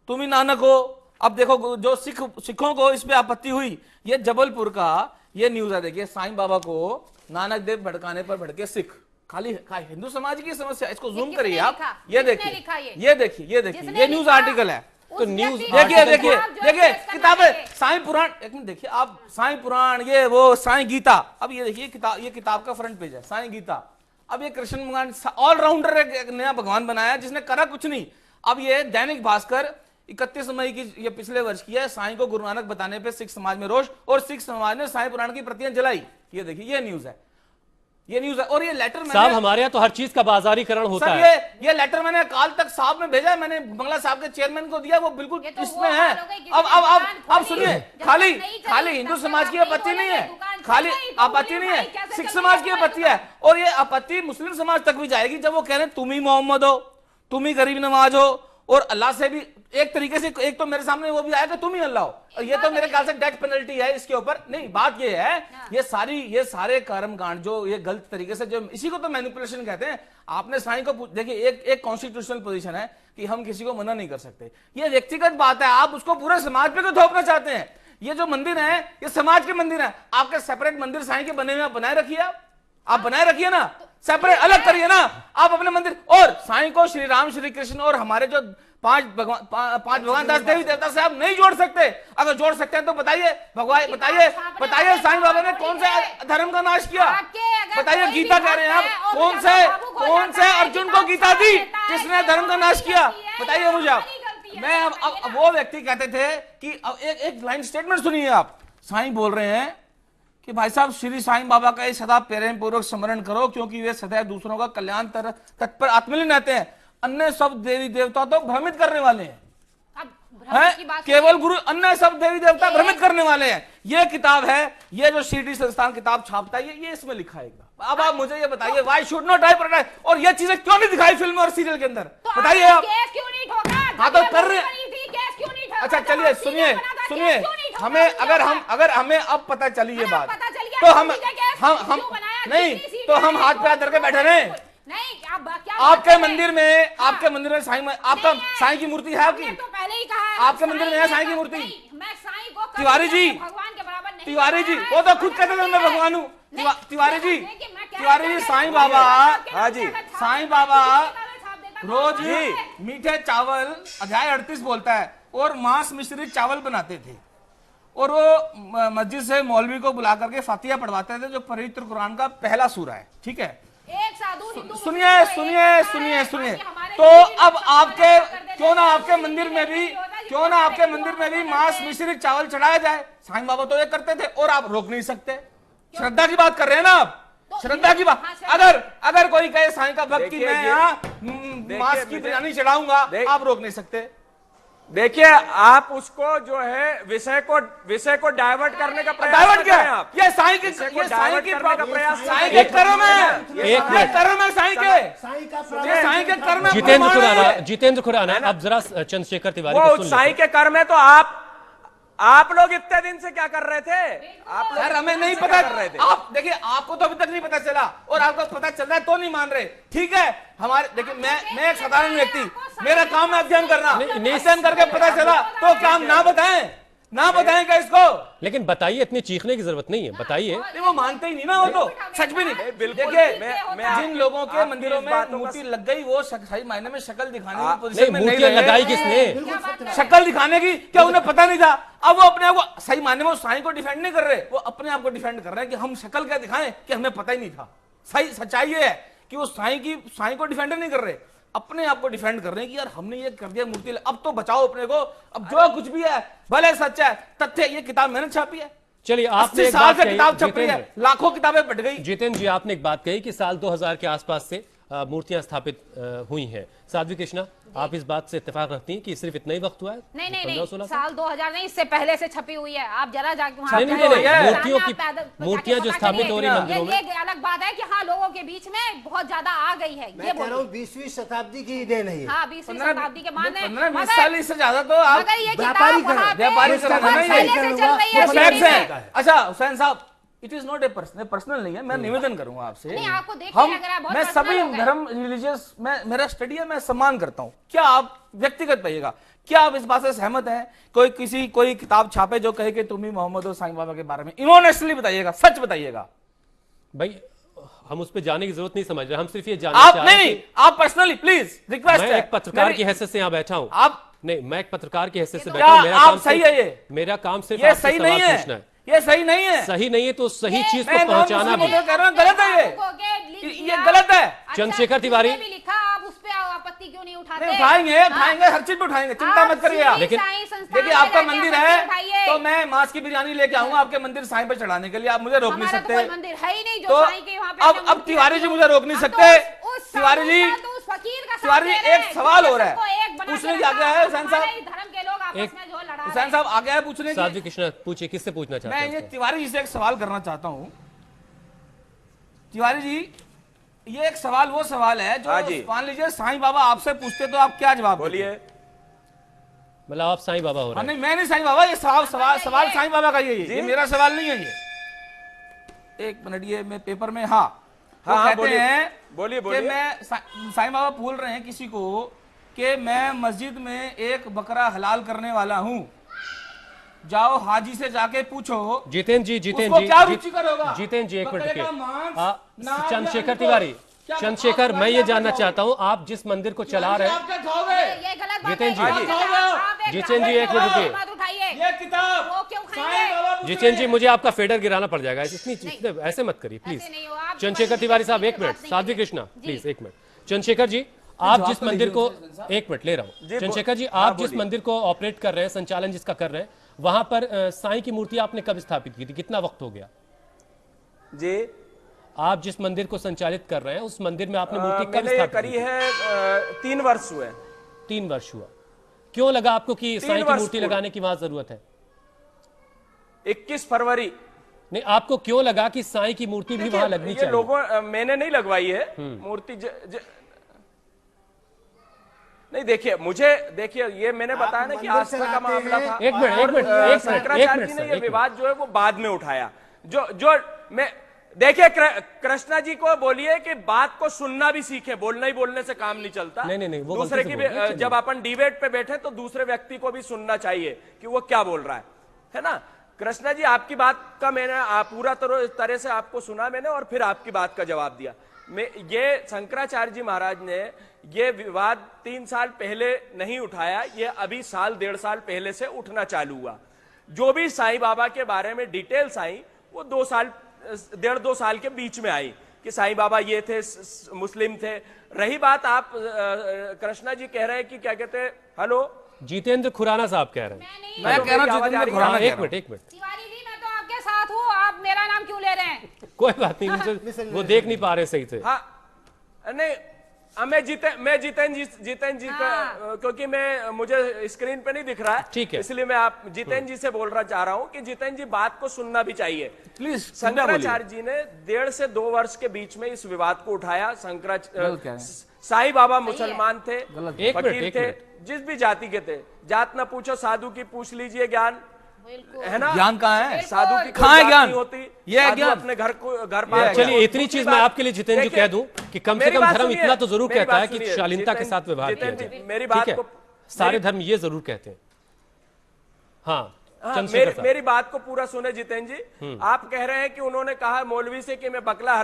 तुम ही नानक हो। अब देखो, जो सिखों को इस पे आपत्ति हुई, ये जबलपुर का ये न्यूज है। देखिए, साईं बाबा को नानक देव भड़काने पर भड़के सिख। खाली हिंदू समाज की समस्या, इसको जूम किसने करिए आप, लिखा? ये किसने देखिए, लिखा ये? ये देखिए, ये देखिए, जिसने ये न्यूज लिखा, आर्टिकल है। उस तो न्यूज व्यक्ति देखिए, को देखिए, आप जो देखिए, है इसका किताबें, नाम है। साईं पुराण, एक मिनट देखिए आप, साईं पुराण, ये वो साईं गीता। अब ये देखिए, ये किताब का फ्रंट पेज है, साईं गीता। अब ये कृष्ण भगवान ऑलराउंडर एक नया भगवान बनाया जिसने करा कुछ नहीं। अब ये दैनिक भास्कर 31 मई की ये पिछले वर्ष की है, साईं को गुरु नानक बताने पे सिख समाज में रोष और सिख समाज ने साईं पुराण की प्रतियां जलाई। ये देखिए ये न्यूज है, ये न्यूज है। और ये लेटर साहब हमारे यहाँ तो हर चीज का बाजारीकरण होता है। ये लेटर मैंने अकाल तख्त साहब में भेजा है, मैंने बंगला साहब के चेयरमैन को दिया, वो बिल्कुल तो इसमें है। अब सुनिए, खाली हिंदू समाज की आपत्ति नहीं है, खाली आपत्ति नहीं है, सिख समाज की आपत्ति है, और ये आपत्ति मुस्लिम समाज तक भी जाएगी जब वो कह रहे हैं तुम ही मोहम्मद हो, तुम ही गरीब नवाज हो, और अल्लाह से भी एक तरीके से एक तो मेरे सामने वो भी आया कि तुम ही अल्लाह हो, और ये तो मेरे ख्याल से डेथ पेनल्टी है इसके ऊपर। नहीं, बात ये है, ये सारे कर्मकांड जो ये गलत तरीके से, जो इसी को तो मैनिपुलेशन कहते हैं। आपने साईं को देखिए, एक कॉन्स्टिट्यूशनल पोजीशन है कि हम किसी को मना नहीं कर सकते, ये व्यक्तिगत बात है, आप उसको पूरे समाज पे क्यों थोपना चाहते हैं? ये जो मंदिर है ये समाज के मंदिर है, आपके सेपरेट मंदिर साईं के बने हुए बनाए रखिए, आप बनाए रखिए ना, सेपरेट अलग करिए ना आप अपने मंदिर। और साईं को श्री राम, श्री कृष्ण और हमारे जो पांच भगवान 10 देवी देवता से आप नहीं जोड़ सकते। अगर जोड़ सकते हैं तो बताइए, भगवान बताइए साईं बाबा ने कौन से धर्म का नाश किया? बताइए, गीता कह रहे हैं आप, कौन से अर्जुन को गीता दी जिसने धर्म का नाश किया? बताइए मुझे आप। मैं अब वो व्यक्ति कहते थे कि एक लाइन स्टेटमेंट सुनिए आप, साईं बोल रहे हैं कि भाई साहब श्री साईं बाबा का सदा प्रेम पूर्वक स्मरण करो क्योंकि वे सदैव दूसरों का कल्याण तत्पर आत्मलीन रहते हैं, अन्य सब देवी देवता तो भ्रमित करने वाले हैं। केवल गुरु, अन्य सब देवी देवता भ्रमित करने वाले हैं। ये किताब है, ये जो सीडी संस्थान किताब छापता है, ये इसमें लिखाएगा। अब आप मुझे ये बताइए, why should not I protect, और ये चीजें क्यों नहीं दिखाई फिल्म और सीरियल के अंदर? बताइए आप। हाँ तो कर रहे, अच्छा चलिए सुनिए, अगर हमें अब पता चली ये बात, तो हम नहीं, तो हम हाथ पे हाथ धर के बैठे रहे। आपके मंदिर में साईं, आपका साईं की मूर्ति है आपकी? तो पहले ही कहा है, आपके मंदिर में है साईं की मूर्ति? मैं साईं को तिवारी जी, भगवान के बराबर नहीं, तिवारी जी वो तो खुद कहते थे मैं भगवान हूँ। तिवारी जी साईं बाबा, हाँ जी साईं बाबा रोज मीठे चावल, अध्याय 38 बोलता है, और मांस मिश्रित चावल बनाते थे, और वो मस्जिद से मौलवी को बुला करके फातिहा पढ़वाते थे जो पवित्र कुरान का पहला सूरा है। ठीक है, एक साधु सुनिए, तो अब आपके क्यों ना आपके मंदिर में भी मांस मिश्रित चावल चढ़ाया जाए? साईं बाबा तो ये करते थे और आप रोक नहीं सकते। श्रद्धा की बात कर रहे हैं ना आप, श्रद्धा की बात। अगर कोई कहे साईं का भक्त की मैं यहाँ मांस की बिरयानी चढ़ाऊंगा, आप रोक नहीं सकते। देखिए, आप उसको जो है विषय को डाइवर्ट करने का प्रयास डाइवर्ट क्या है? आप ये साईं की करने का प्रयास, साईं के कर्म है, साईं के कर्म है। जितेंद्र खुराना, अब जरा चंद्रशेखर तिवारी वो को सुन लेते हैं। साईं के कर्म है, तो आप लोग इतने दिन से क्या कर रहे थे? आप लोग हमें नहीं पता कर रहे थे। आप देखिए, आपको तो अभी तक नहीं पता चला, और आपको पता चल रहा है तो नहीं मान रहे। ठीक है, हमारे देखिए, मैं एक साधारण व्यक्ति, मेरा काम है अध्ययन करना, अध्ययन करके पता चला तो क्या हम ना बताएं क्या इसको? लेकिन बताइए, इतनी चीखने की जरूरत नहीं है, बताइए। नहीं, वो मानते ही नहीं ना, वो तो सच भी नहीं। बिल्कुल, देखिए, जिन लोगों के मंदिरों में मूर्ति लग गई, वो सही मायने में शक्ल दिखाने की पोजीशन में नहीं मूर्तियां रहे। लगाई किसने? शक्ल दिखाने की क्या उन्हें पता नहीं था? अब वो अपने आप को सही मायने में साईं को डिफेंड नहीं कर रहे, वो अपने आप को डिफेंड कर रहे हैं कि हम शक्ल क्या दिखाएं कि हमें पता ही नहीं था। सही सच्चाई ये है कि वो साईं को डिफेंड नहीं कर रहे, अपने आप को डिफेंड कर रहे हैं कि यार हमने ये कर दिया मूर्ति, अब तो बचाओ अपने को। अब जो कुछ भी है भले सच है, तथ्य, ये किताब मैंने छापी है। चलिए, आपने एक साल बात से कही, किताब छप रही है, लाखों किताबें बट गई। जितेंद्र जी, आपने एक बात कही कि साल 2000 के आसपास से मूर्तियां स्थापित हुई हैं। साध्वी कृष्णा, आप इस बात से इत्तेफाक रखती हैं कि सिर्फ इतना ही वक्त हुआ है? नहीं, साल 2000 नहीं, इससे पहले से छपी हुई है। आप जरा जाके मूर्तियां जो स्थापित हो रही है मंदिरों में, ये अलग बात है कि हाँ, लोगों के बीच में बहुत ज्यादा आ गई है। मैं कह रहा हूँ 20वीं शताब्दी की देन है। हाँ, 20वीं शताब्दी के मान 15-20 साल से ज्यादा तो आप व्यापारी अच्छा हुसैन साहब, it is not a personal नहीं है। मैं निवेदन करूंगा आपसे, मैं सभी धर्म रिलीजियस मेरा स्टडी है, मैं सम्मान करता हूं। क्या आप व्यक्तिगत पाइएगा, क्या आप इस बात से सहमत हैं कोई किताब छापे जो कहे कि तुम ही मोहम्मद हो साईं बाबा के बारे में? इनऑनेस्टली बताइएगा, सच बताइएगा। भाई हम उस पर जाने की जरूरत नहीं समझ रहे, हम सिर्फ ये जानना चाह रहे हैं। आप पर्सनली प्लीज रिक्वेस्ट है, मैं एक पत्रकार की हैसियत से यहाँ बैठा हूँ। आप नहीं, मैं एक पत्रकार की हैसियत से बैठा हूँ। मेरा काम सिर्फ ये आपसे सही सवाल नहीं पूछना है। ये सही नहीं है। सही नहीं है तो सही चीज को पहुंचाना भी गलत है। ये लिख ये दिया। गलत है। अच्छा, चंद्रशेखर तिवारी किसने भी लिखा, आप उस पे आपत्ति क्यों नहीं उठाते? नहीं उठाएंगे, उठाएंगे, हर चीज पे उठाएंगे, चिंता मत करिए आप। लेकिन देखिए आपका मंदिर है तो मैं मांस की बिरयानी लेके आऊंगा आपके मंदिर साईं पे चढ़ाने के लिए, आप मुझे रोक नहीं हमारा तो कोई सकते। मंदिर है ही नहीं जो तो साईं के वहाँ पे हमने अब मूर्ति तिवारी रखी जी हो। मुझे रोक नहीं हम तो सकते। उस तिवारी जी, साधु का, तो उस फकीर का साथ तिवारी दे जी, रहे एक हैं। सवाल हो रहा है। सबको एक बना के पूछने रखा, क्या है हुसैन साहब? हमारे ही धर्म के लोग आपस में जो लड़ा रहे हुसैन हैं। साहब आ गया है पूछने की। साध्वी कृष्ण पूछिए, किससे पूछना चाहते मैं हैं? ये तिवारी जी से एक सवाल करना चाहता हूं। तिवारी जी, ये एक सवाल वो सवाल है जो हाँ जी। मान लीजिए साईं बाबा आपसे पूछते तो आप क्या जवाब देते? बोलिए। मतलब आप साईं बाबा हो हाँ रहे हैं? नहीं, मैं नहीं साईं बाबा, ये सवाल साईं बाबा का ये मेरा सवाल नहीं है ये। एक मिनट, ये मैं पेपर में, हाँ वो हाँ, कहते बोलिए। हैं बोलिए, कि बोलिए। मैं साईं बाबा बोल रहे हैं किसी को कि मैं मस्जिद में एक बकरा हलाल करने वाला हूँ, जाओ हाजी से जाके पूछो। जितेंद्र जी, जितेंद्र उसको जी, क्या रुचिकर होगा? जितेंद्र जी, एक मिनट बकरे का रुकिए। मांस, नाक चंद्रशेखर या तिवारी, क्या- चंद्रशेखर, आप मैं ये क्या जानना खाओगे? चाहता हूँ, आप जिस मंदिर को चला रहे हैं, आप क्या खाओगे? ये गलत बात जितेंद्र है। जी। आप एक जितेंद्र जी, एक मिनट रुकिए। बात उठाइए। ये किताब वो क्यों खाएंगे? साईं बाबा पूछ जितेंद्र जी, रहे हैं। मुझे आपका फेडर गिराना पड़ जाएगा, ऐसे मत करिए प्लीज। ऐसे नहीं हो, आप चंद्रशेखर तिवारी साहब, एक मिनट। साध्वी कृष्णा प्लीज, एक मिनट। चंद्रशेखर जी, आप जिस मंदिर को, एक मिनट ले रहा हूँ। चंद्रशेखर जी, आप जिस मंदिर को ऑपरेट कर रहे हैं, संचालन जिसका कर रहे हैं, वहां पर साईं की मूर्ति आपने कब स्थापित की थी? कितना वक्त हो गया? जी, आप जिस मंदिर को संचालित कर रहे हैं उस मंदिर में आपने मूर्ति कब मैंने ये स्थापित करी की थी? है 3 वर्ष हुए। 3 वर्ष हुआ। क्यों लगा आपको कि साईं की वर्ष मूर्ति पूरे। लगाने की वहां जरूरत है? 21 फरवरी। नहीं, आपको क्यों लगा कि साईं की मूर्ति भी वहां लगनी ये चाहिए? लोगों मैंने नहीं लगवाई है मूर्ति। नहीं, देखिए ये मैंने बताया ना कि मंदिर आस्था का चलाते मामला हैं। था। एक मिनट, और, एक मिनट, एक मिनट, शंकराचार्य एक जी मिनट ने सर, ये एक विवाद जो है वो बाद में उठाया। जो मैं देखिए, कृष्णा जी को बोलिए कि बात को सुनना भी सीखे, बोलना ही बोलने से काम नहीं चलता। नहीं, वो दूसरे गलती की से बोल रहे हैं, भी जब अपन डिबेट पे बैठे तो दूसरे व्यक्ति को भी सुनना चाहिए कि वो क्या बोल रहा है ना। कृष्णा जी, आपकी बात का मैंने पूरा तरह से आपको सुना मैंने और फिर आपकी बात का जवाब दिया। ये शंकराचार्य जी महाराज ने ये विवाद 3 साल पहले नहीं उठाया, ये अभी 1.5 साल पहले से उठना चालू हुआ। जो भी साईं बाबा के बारे में डिटेल्स आई वो 1.5-2 साल के बीच में आई कि साईं बाबा ये थे, मुस्लिम थे। रही बात, आप कृष्णा जी कह रहे हैं कि क्या कहते हैं, हेलो, जितेंद्र खुराना साहब कह रहे हैं। मैं कह रहा हूं आवाज आ जितेंद्र रही है? खुराना हाँ, कह एक रहा हूं। मिनट, एक मिनट, तिवारी जी, मैं तो आपके साथ हूँ, आप मेरा नाम क्यों ले रहे हैं? कोई बात नहीं, मुझे वो देख नहीं पा रहे सही से। हाँ, नहीं, मैं जितेंद्र जी का, क्योंकि मुझे स्क्रीन पे नहीं दिख रहा है, ठीक है। इसलिए मैं आप जितेंद्र जी से बोलना चाह रहा हूं कि जितेंद्र जी बात को सुनना भी चाहिए। प्लीज शंकराचार्य जी ने 1.5 से 2 वर्ष के बीच में इस विवाद को उठाया। गलत कह रहे हैं। साईं बाबा मुसलमान थे, एक मिनट, फकीर एक थे, मिनट। जिस भी जाति के थे। जात ना पूछो, साधु की पूछ लीजिए ज्ञान, है ना। ज्ञान कहाँ है? साधु की कहाँ है कोई ज्ञान? जात नहीं होती, ये है साधु ज्ञान। अपने घर है चलिए, पर। इतनी चीज मैं आपके लिए जितेंद्र जी कह दूं कि कम से कम धर्म इतना तो जरूर कहता है कि शालीनता के साथ व्यवहार किया जाए। मेरी ठीक बात है, को, सारे धर्म ये जरूर कहते हैं। हाँ, हाँ, चंद्रशेखर साहब। मेरी बात को पूरा सुने जितेंद्र जी। आप कह रहे हैं कि उन्होंने कहा मौलवी से कि मैं बकला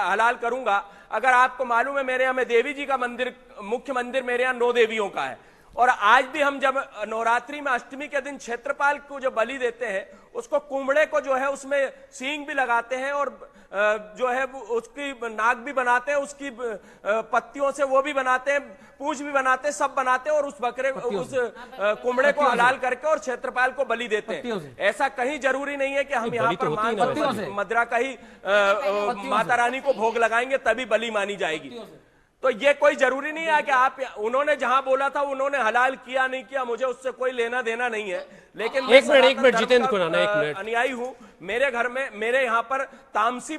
हलाल करूंगा। अगर आपको मालूम है, मेरे यहाँ में देवी जी का मंदिर, मुख्य मंदिर मेरे यहाँ 9 देवियों का है। और आज भी हम जब नवरात्रि में अष्टमी के दिन क्षेत्रपाल को जो बलि देते हैं, उसको कुंबड़े को जो है उसमें सींग भी लगाते हैं और जो है उसकी नाक भी बनाते हैं, उसकी पत्तियों से वो भी बनाते हैं, पूंछ भी बनाते हैं, सब बनाते हैं और उस बकरे उस कुंबड़े को हलाल करके और क्षेत्रपाल को बलि देते हैं। ऐसा कहीं जरूरी नहीं है कि हम यहाँ पर मांस मदिरा का ही माता रानी को भोग लगाएंगे तभी बलि मानी जाएगी। तो ये कोई जरूरी नहीं है कि आप, उन्होंने जहां बोला था उन्होंने हलाल किया नहीं किया, मुझे उससे कोई लेना देना नहीं है। लेकिन एक मिनट जितेंद्र खुराना, एक मिनट। अनुयायी हूं। मेरे घर में, मेरे यहाँ पर तामसी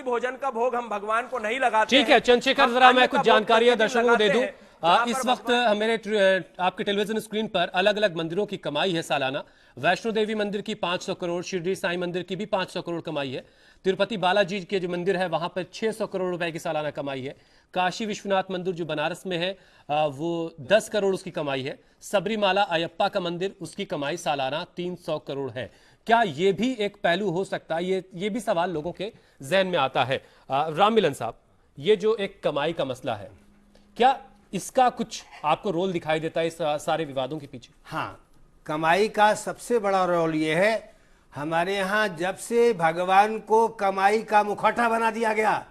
भोजन का भोग हम भगवान को नहीं लगाते। ठीक है चंद्रशेखर, जरा मैं कुछ जानकारियां दर्शकों को दे दूं। लगाते हैं। इस वक्त मेरे आपके टेलीविजन स्क्रीन पर अलग अलग मंदिरों की कमाई है सालाना। वैष्णो देवी मंदिर की 500 करोड़, शिरडी साईं मंदिर की भी 500 करोड़ कमाई है। तिरुपति बालाजी के जो मंदिर है वहां पर 600 करोड़ रुपए की सालाना कमाई है। काशी विश्वनाथ मंदिर जो बनारस में है वो 10 करोड़ उसकी कमाई है। सबरीमाला अयप्पा का मंदिर, उसकी कमाई सालाना 300 करोड़ है। क्या ये भी एक पहलू हो सकता है? ये भी सवाल लोगों के जहन में आता है। राममिलन साहब, ये जो एक कमाई का मसला है, क्या इसका कुछ आपको रोल दिखाई देता है इस सारे विवादों के पीछे? हाँ, कमाई का सबसे बड़ा रोल ये है, हमारे यहाँ जब से भगवान को कमाई का मुखौटा बना दिया गया,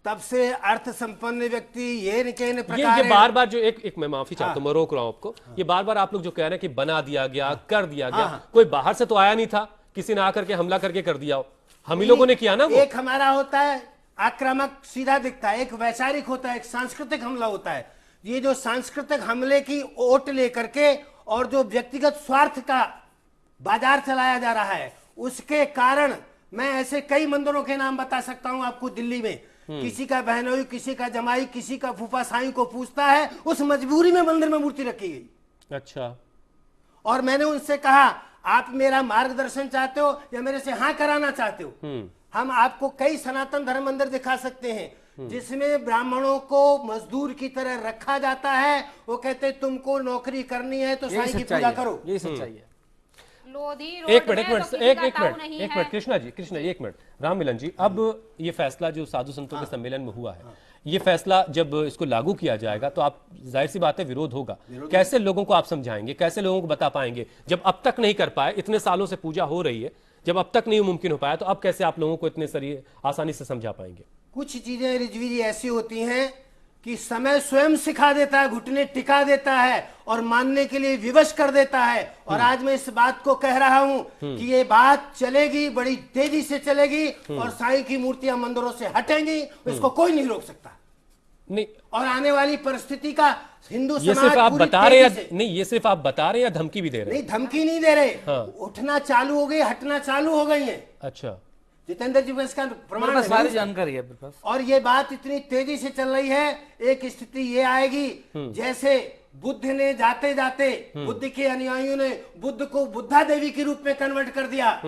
तब से अर्थ संपन्न व्यक्ति ये न कहने प्रकार ये बार बार जो एक मैं माफी चाहता हूं, मैं रोक रहा हूं आपको। ये बार बार आप लोग जो कह रहे हैं कि बना दिया गया, कर दिया गया, कोई बाहर से तो आया नहीं था, किसी ने आकर के हमला करके कर दिया हो, हम ही लोगों ने किया ना वो। एक हमारा होता है आक्रामक, सीधा दिखता है, एक वैचारिक होता है, एक सांस्कृतिक हमला होता है। ये जो सांस्कृतिक हमले की ओट लेकर के और जो व्यक्तिगत स्वार्थ का बाजार चलाया जा रहा है, उसके कारण मैं ऐसे कई मंदिरों के नाम बता सकता हूं आपको दिल्ली में। किसी का बहनोई, किसी का जमाई, किसी का फूफा साईं को पूछता है, उस मजबूरी में मंदिर में मूर्ति रखी गई। अच्छा। और मैंने उनसे कहा, आप मेरा मार्गदर्शन चाहते हो या मेरे से हाँ कराना चाहते हो? हम आपको कई सनातन धर्म मंदिर दिखा सकते हैं जिसमें ब्राह्मणों को मजदूर की तरह रखा जाता है। वो कहते तुमको नौकरी करनी है तो साईं की पूजा करो। यही सच्चाई है। एक मिनट कृष्णा जी, एक मिनट राम मिलन जी, अब ये फैसला जो साधु संतों के सम्मेलन में हुआ है, ये फैसला जब इसको लागू किया जाएगा तो आप जाहिर सी बात है विरोध होगा। कैसे लोगों को आप समझाएंगे, कैसे लोगों को बता पाएंगे? जब अब तक नहीं कर पाए, इतने सालों से पूजा हो रही है, जब अब तक नहीं मुमकिन हो पाया, तो अब कैसे आप लोगों को इतने आसानी से समझा पाएंगे? कुछ चीजें रिजवी जी ऐसी होती हैं कि समय स्वयं सिखा देता है, घुटने टिका देता है और मानने के लिए विवश कर देता है। और आज मैं इस बात को कह रहा हूं कि ये बात चलेगी, बड़ी तेजी से चलेगी और साईं की मूर्तियां मंदिरों से हटेंगी, इसको कोई नहीं रोक सकता। नहीं, और आने वाली परिस्थिति का हिंदू ये समाज सिर्फ आप पूरी बता रहे तेजी हैं? से- नहीं, ये सिर्फ आप बता रहे हैं या धमकी भी दे रहे हैं? नहीं, धमकी नहीं दे रहे। हाँ। उठना चालू हो गई, हटना चालू हो गई है। अच्छा। जितेंद्र जी, इसका प्रमाण मेरे पास सारी है। जानकारी है मेरे पास। और ये बात इतनी तेजी से चल रही है, एक स्थिति ये आएगी जैसे बुद्ध ने जाते जाते बुद्ध के अनुयायियों ने बुद्ध को बुद्धा देवी के रूप में कन्वर्ट कर दिया।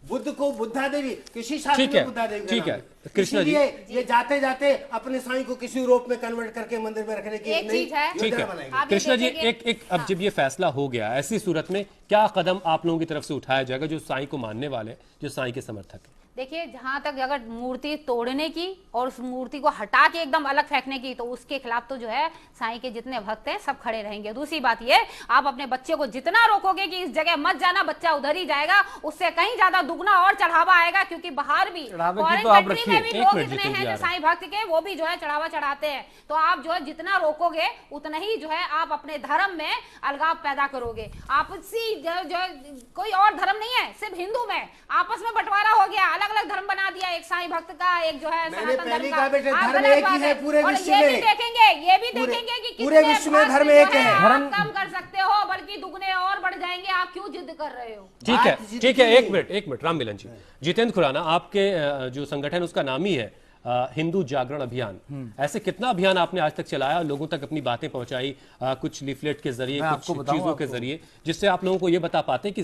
बुद्ध को बुद्धा देवी, किसी शास्त्र ठीक है, में बुद्धा देवी का ठीक नाम है। कृष्णा जी, इसीलिए ये जाते जाते अपने साईं को किसी रूप में कन्वर्ट करके मंदिर में रखने की एक नई चीज है। ठीक योजना है बनाएंगे। आप ये कृष्णा जी, देखेंगे- एक अब जब ये फैसला हो गया, ऐसी सूरत में क्या कदम आप लोगों की तरफ से उठाया जाएगा जो साईं को मानने वाले, जो साईं के समर्थक हैं? देखिए, जहां तक अगर मूर्ति तोड़ने की और उस मूर्ति को हटा के एकदम अलग फेंकने की, तो उसके खिलाफ तो जो है साईं के जितने भक्त हैं सब खड़े रहेंगे। दूसरी बात ये, आप अपने बच्चे को जितना रोकोगे कि इस जगह मत जाना, बच्चा उधर ही जाएगा, उससे कहीं ज्यादा दुगना और चढ़ावा आएगा। क्योंकि बाहर भी चढ़ावे की फॉरेन तो आप कंट्री में भी रखिए। लोग एक मिनट इतने जितेंद्र हैं जी आ जो साईं भक्त के, वो भी जो है चढ़ावा चढ़ाते हैं। तो आप जो है जितना रोकोगे उतना ही जो है आप अपने धर्म में अलगाव पैदा करोगे। आपसी जो कोई और धर्म नहीं है, सिर्फ हिंदू में आपस में बंटवारा हो गया, अलग अलग धर्म बना दिया, एक साईं भक्त का, एक जो है मैंने सनातन पहले धर्म कहा का। बेटे, आप धर्म गलत एक ही बात है पूरे और विश्व ये भी में। देखेंगे, ये भी पूरे- देखेंगे कि पूरे कितने विश्व में भक्त धर्म जो एक है। आप धर्म- कम कर सकते हो, बल्कि दुगने और बढ़ जाएंगे। आप क्यों जिद कर रहे हो? ठीक है, बात ठीक है, जितनी- एक मिनट राम मिलन जी। जितेंद्र खुराना, आपके जो संगठन उसका नाम ही है हिंदू जागरण अभियान, ऐसे कितना अभियान आपने आज तक चलाया, लोगों तक अपनी बातें पहुंचाई, कुछ लीफलेट के जरिए, मैं कुछ आपको बताऊं चीजों के जरिए, जिससे आप लोगों को यह बता पाते कि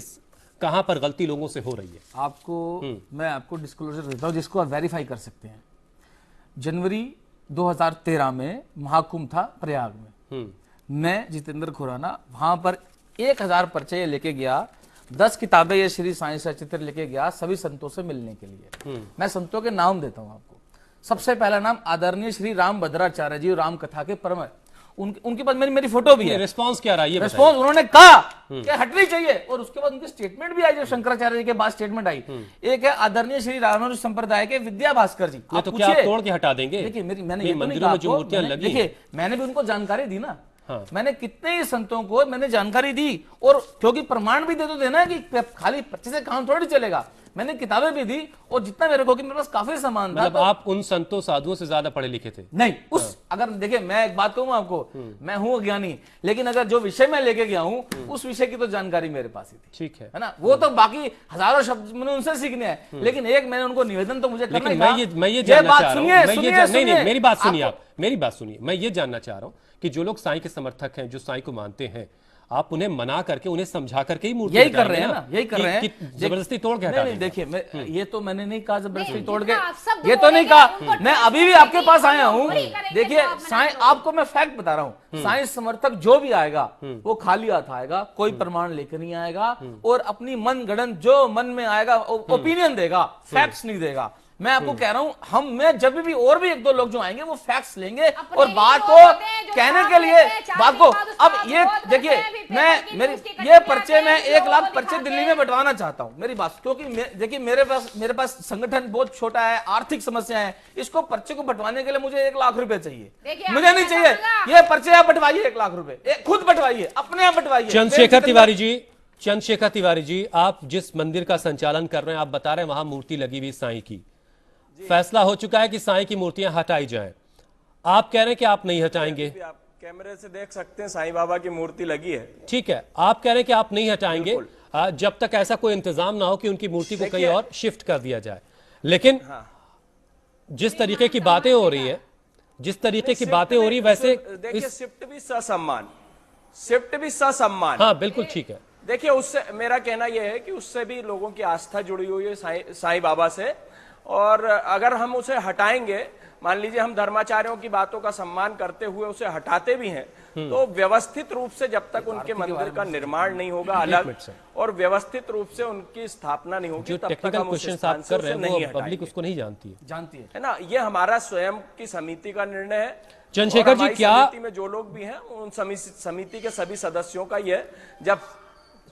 कहां पर गलती लोगों से हो रही है? आपको मैं आपको डिस्क्लोजर देता हूं जिसको आप वेरीफाई कर सकते हैं। जनवरी 2013 में महाकुंभ था प्रयाग में। मैं जितेंद्र खुराना वहां पर 1000 पर्चे लेके गया, 10 किताबें ये श्री साईं सचित्र लेके गया सभी संतों से मिलने के लिए। मैं संतों के नाम देता हूं आपको। सबसे पहला नाम आदरणीय श्री राम भद्राचार्य जी, राम कथा के परम। उनके पास मेरी फोटो भी है। रिस्पॉन्स क्या रहा है ये बताइए। रिस्पॉन्स उन्होंने कहा कि हटनी चाहिए, और उसके बाद उनकी स्टेटमेंट भी आई, जो शंकराचार्य जी के बाद स्टेटमेंट आई। एक है आदरणीय श्री रामानुज संप्रदाय के विद्या भास्कर जी। ये तो क्या आप तोड़ के हटा देंगे? देखिए, मैंने ये ये तो नहीं मंदिरों कहा में जो आपको, मूर्तियां मैंने- लगी देखिए मैंने भी उनको जानकारी दी ना। हाँ। मैंने कितने ही संतों को मैंने जानकारी दी, और क्योंकि प्रमाण भी दे तो देना है कि खाली पर्चे से काम थोड़ी चलेगा। मैंने किताबें भी दी, और जितना मेरे को कि मेरे पास काफी सामान था। मतलब आप उन संतों साधुओं से ज्यादा पढ़े लिखे थे? नहीं, उस अगर देखिए, मैं एक बात कहूं आपको, मैं हूं अज्ञानी, लेकिन अगर जो विषय मैं लेके गया हूं उस विषय की तो जानकारी मेरे पास ही थी। ठीक है ना, वो तो बाकी हजारों शब्द मैंने उनसे सीखने हैं, लेकिन एक मैंने उनको निवेदन तो मुझे करना लेकिन ही था। मैं ये जानना बात चाह रहा हूं, सुनिए, मैं ये सुनिए, नहीं नहीं मेरी बात सुनिए, आपको- आप मेरी बात सुनिए। मैं ये जानना चाह रहा हूं कि जो लोग साईं के समर्थक हैं, जो साईं को मानते हैं, आप उन्हें मना करके, उन्हें समझा करके ही मूर्ति यही कर हटाएंगे रहे हैं ना, यही कर रहे हैं। जबरदस्ती तोड़ के नहीं, हटा नहीं, देंगे। देखिए ये तो मैंने नहीं कहा जबरदस्ती नहीं, तोड़ के, जितना आप शब्द ये तो नहीं बोलेंगे, कहा। उनको मैं अभी भी ट्रस्ट आपके पास करेंगे, आया हूँ। वही करेंगे देखिए, जो आप मना साईं, करोगे। आपको मैं फैक्ट बता रहा हूँ, साईं समर्थक जो भी आएगा वो खाली हाथ आएगा, कोई प्रमाण लेकर नहीं आएगा, और अपनी मन गढ़ंत जो मन में आएगा ओपिनियन देगा, फैक्ट्स नहीं देगा। मैं आपको कह रहा हूं मैं जब भी और भी एक दो लोग जो आएंगे वो फैक्ट्स लेंगे अपने और ही बात लोग को होते हैं जो कहने साथ के लिए रहते हैं, चार बात को दिन बाद अब उसका ये विरोध देखिए करते हैं, फिर मैं पेपर की मेरी न्यूज़ की ये कटिंग पर्चे आते में हैं, 1 लाख लोगों को पर्चे दिल्ली दिखाते में बंटवाना चाहता हूं मेरी बात, क्योंकि देखिए मेरे पास संगठन बहुत छोटा है, आर्थिक समस्या है, इसको पर्चे को बंटवाने के लिए मुझे 1 लाख रुपए चाहिए, देखिए, मुझे नहीं आपने चाहिए ऐसा ये पर्चे आप बंटवाइए 1 लाख रुपए खुद बंटवाइए, अपने आप बंटवाइए। चंद्रशेखर तिवारी जी, आप जिस मंदिर का संचालन कर रहे हैं, आप बता रहे हैं वहां मूर्ति लगी हुई साईं की, फैसला हो चुका है कि साईं की मूर्तियां हटाई जाएं, आप कह रहे हैं कि आप नहीं हटाएंगे। आप कैमरे से देख सकते हैं साईं बाबा की मूर्ति लगी है। ठीक है, आप कह रहे हैं कि आप नहीं हटाएंगे जब तक ऐसा कोई इंतजाम ना हो कि उनकी मूर्ति को कहीं और शिफ्ट कर दिया जाए। लेकिन जिस तरीके की बातें हो रही है, वैसे देखिए शिफ्ट भी ससम्मान। हाँ बिल्कुल ठीक है। देखिए उससे मेरा कहना यह है कि उससे भी लोगों की आस्था जुड़ी हुई है साईं बाबा से, और अगर हम उसे हटाएंगे, मान लीजिए हम धर्माचार्यों की बातों का सम्मान करते हुए उसे हटाते भी हैं, तो व्यवस्थित रूप से जब तक उनके मंदिर का निर्माण नहीं होगा अलग और व्यवस्थित रूप से उनकी स्थापना नहीं होगी, जो तब तक टेक्निकल हम उस क्वेश्चन स्थान आप से कर रहे उसे हैं नहीं वो पब्लिक हटाएंगे। उसको नहीं जानती है ना, ये हमारा स्वयं की समिति का निर्णय है। चंद्रशेखर और जी, हमारी क्या समिति में जो लोग भी हैं उन समिति के सभी सदस्यों का ये जब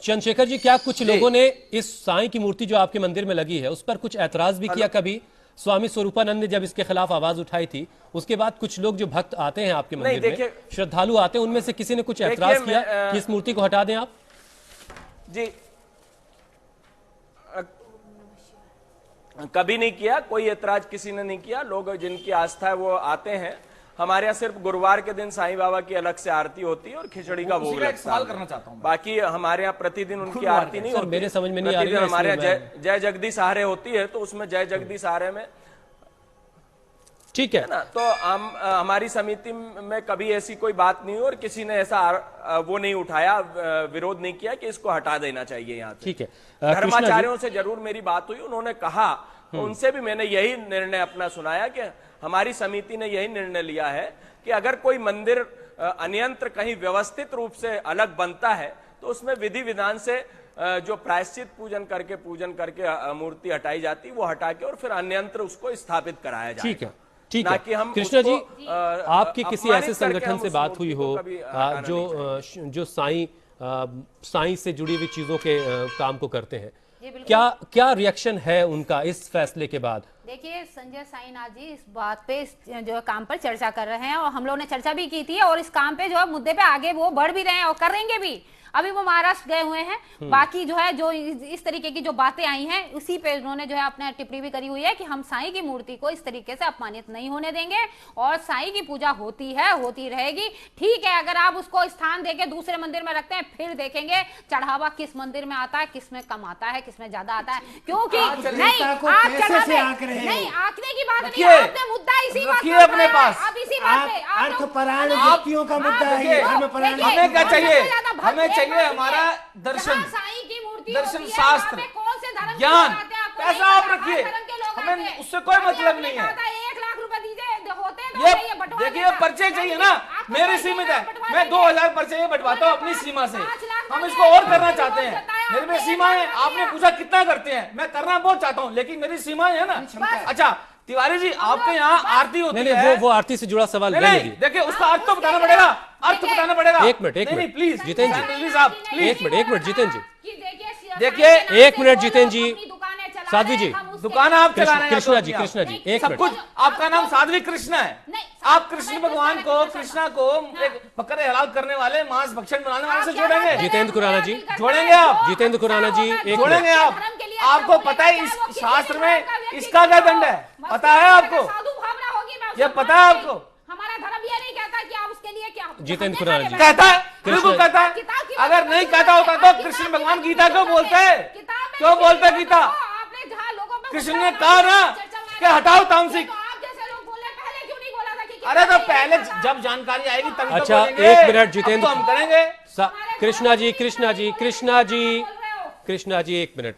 चंद्रशेखर जी, क्या कुछ लोगों ने इस साईं की मूर्ति जो आपके मंदिर में लगी है उस पर कुछ ऐतराज भी किया कभी? स्वामी स्वरूपानंद ने जब इसके खिलाफ आवाज उठाई थी, उसके बाद कुछ लोग जो भक्त आते हैं आपके मंदिर में, श्रद्धालु आते हैं, उनमें से किसी ने कुछ ऐतराज किया कि इस मूर्ति को हटा दें आप? जी कभी नहीं किया, कोई ऐतराज किसी ने नहीं किया। लोग जिनकी आस्था है वो आते हैं। हमारे यहाँ सिर्फ गुरुवार के दिन साईं बाबा की अलग से आरती होती है और खिचड़ी का भोग लगता है। करना चाहता हूं, बाकी हमारे यहाँ प्रतिदिन उनकी आरती नहीं होती। मेरे समझ में नहीं आ रही है, हमारे यहाँ जय जगदीश आर्य होती है, तो उसमें जय जगदीश आर्य में ठीक है ना, तो हम हमारी समिति में कभी ऐसी कोई बात नहीं हुई और किसी ने ऐसा वो नहीं उठाया, विरोध नहीं किया कि इसको हटा देना चाहिए यहाँ से। ठीक है, धर्माचार्यों से जरूर मेरी बात हुई, उन्होंने कहा, उनसे भी मैंने यही निर्णय अपना सुनाया कि हमारी समिति ने यही निर्णय लिया है कि अगर कोई मंदिर अन्यंत्र कहीं व्यवस्थित रूप से अलग बनता है तो उसमें विधि विधान से जो प्रायश्चित पूजन करके मूर्ति हटाई जाती वो हटा के और फिर अन्यंत्र उसको स्थापित कराया जाए। ठीक है, ठीक ना है। कि हम कृष्णा जी, उसको, आपकी किसी अपमानित ऐसे करके संगठन हम से उस बात हुई मूर्ति हो को कभी हटाना नहीं जो साईं से जुड़ी हुई चीजों के काम को करते हैं, क्या रिएक्शन है उनका इस फैसले के बाद? देखिए, संजय साईनाथ जी इस बात पे, इस जो काम पर चर्चा कर रहे हैं और हम लोगों ने चर्चा भी की थी, और इस काम पे जो है मुद्दे पे आगे वो बढ़ भी रहे हैं और करेंगे भी। अभी वो महाराष्ट्र गए हुए हैं, बाकी जो है जो इस तरीके की जो बातें आई हैं उसी पे उन्होंने जो है अपने टिप्पणी भी करी हुई है कि हम साईं की मूर्ति को इस तरीके से अपमानित नहीं होने देंगे और साईं की पूजा होती है, होती रहेगी। ठीक है, अगर आप उसको स्थान देके दूसरे मंदिर में रखते हैं, फिर देखेंगे चढ़ावा किस मंदिर में आता है, किस में कम आता है, किस में ज्यादा आता है, क्योंकि नहीं आप चढ़ावे नहीं आंकने की बात नहीं, आपने मुद्दा इसी बात पे अपने पास, आप इसी बात पे अर्थपरायण व्यक्तियों का मुद्दा है। हमें क्या चाहिए? हमें चाहिए हमारा दर्शन, दर्शन शास्त्र, ज्ञान, पैसा आप रखिए, हमें उससे कोई मतलब नहीं है। 1 लाख रुपए दीजिए होते हैं, ये देखिए पर्चे चाहिए ना, मेरी सीमित है, मैं 2000 पर्चे ये बंटवाता हूँ अपनी सीमा से। हम इसको और करना चाहते हैं, मेरे में सीमा है। आपने पूछा कितना करते हैं, मैं करना बहुत चाहता हूँ, लेकिन मेरी सीमा है ना। अच्छा तिवारी जी, आपके यहाँ आरती होती है, वो आरती से जुड़ा सवाल नहीं, देखिए उसका अर्थ तो बताना पड़ेगा, अर्थ बताना पड़ेगा। एक मिनट प्लीज जितेंद्र जी, साहब एक मिनट जितेंद्र जी, देखिए 1 मिनट जितेंद्र जी, साध्वी जी, दुकान आप चला रहे हैं, कृष्णा जी, एक सब मिनट। कुछ आपका नाम साध्वी कृष्णा है, आप कृष्ण भगवान को, कृष्णा को एक बकरे हलाल करने वाले, मांस भक्षण बनाने वाले से जोड़ेंगे? जितेंद्र खुराना जी, जोड़ेंगे आप? जितेंद्र खुराना जी, एक जोड़ेंगे आप? आपको पता है इस शास्त्र में इसका क्या दंड है? पता है आपको? ये पता है आपको? हमारा धर्म ये नहीं कहता कि आप उसके लिए क्या। जितेंद्र खुराना जी कहता है, बिल्कुल कहता है। अगर नहीं कहता होता तो कृष्ण भगवान गीता क्यों बोलते हैं? क्यों बोलते गीता? कृष्ण ने कहा ना कि हटाओ तामसिक। अरे तो पहले जब जानकारी आएगी तभी तो अच्छा, बोलेंगे। 1 मिनट जितेंद्र, अब तो हम करेंगे। कृष्णा जी 1 मिनट।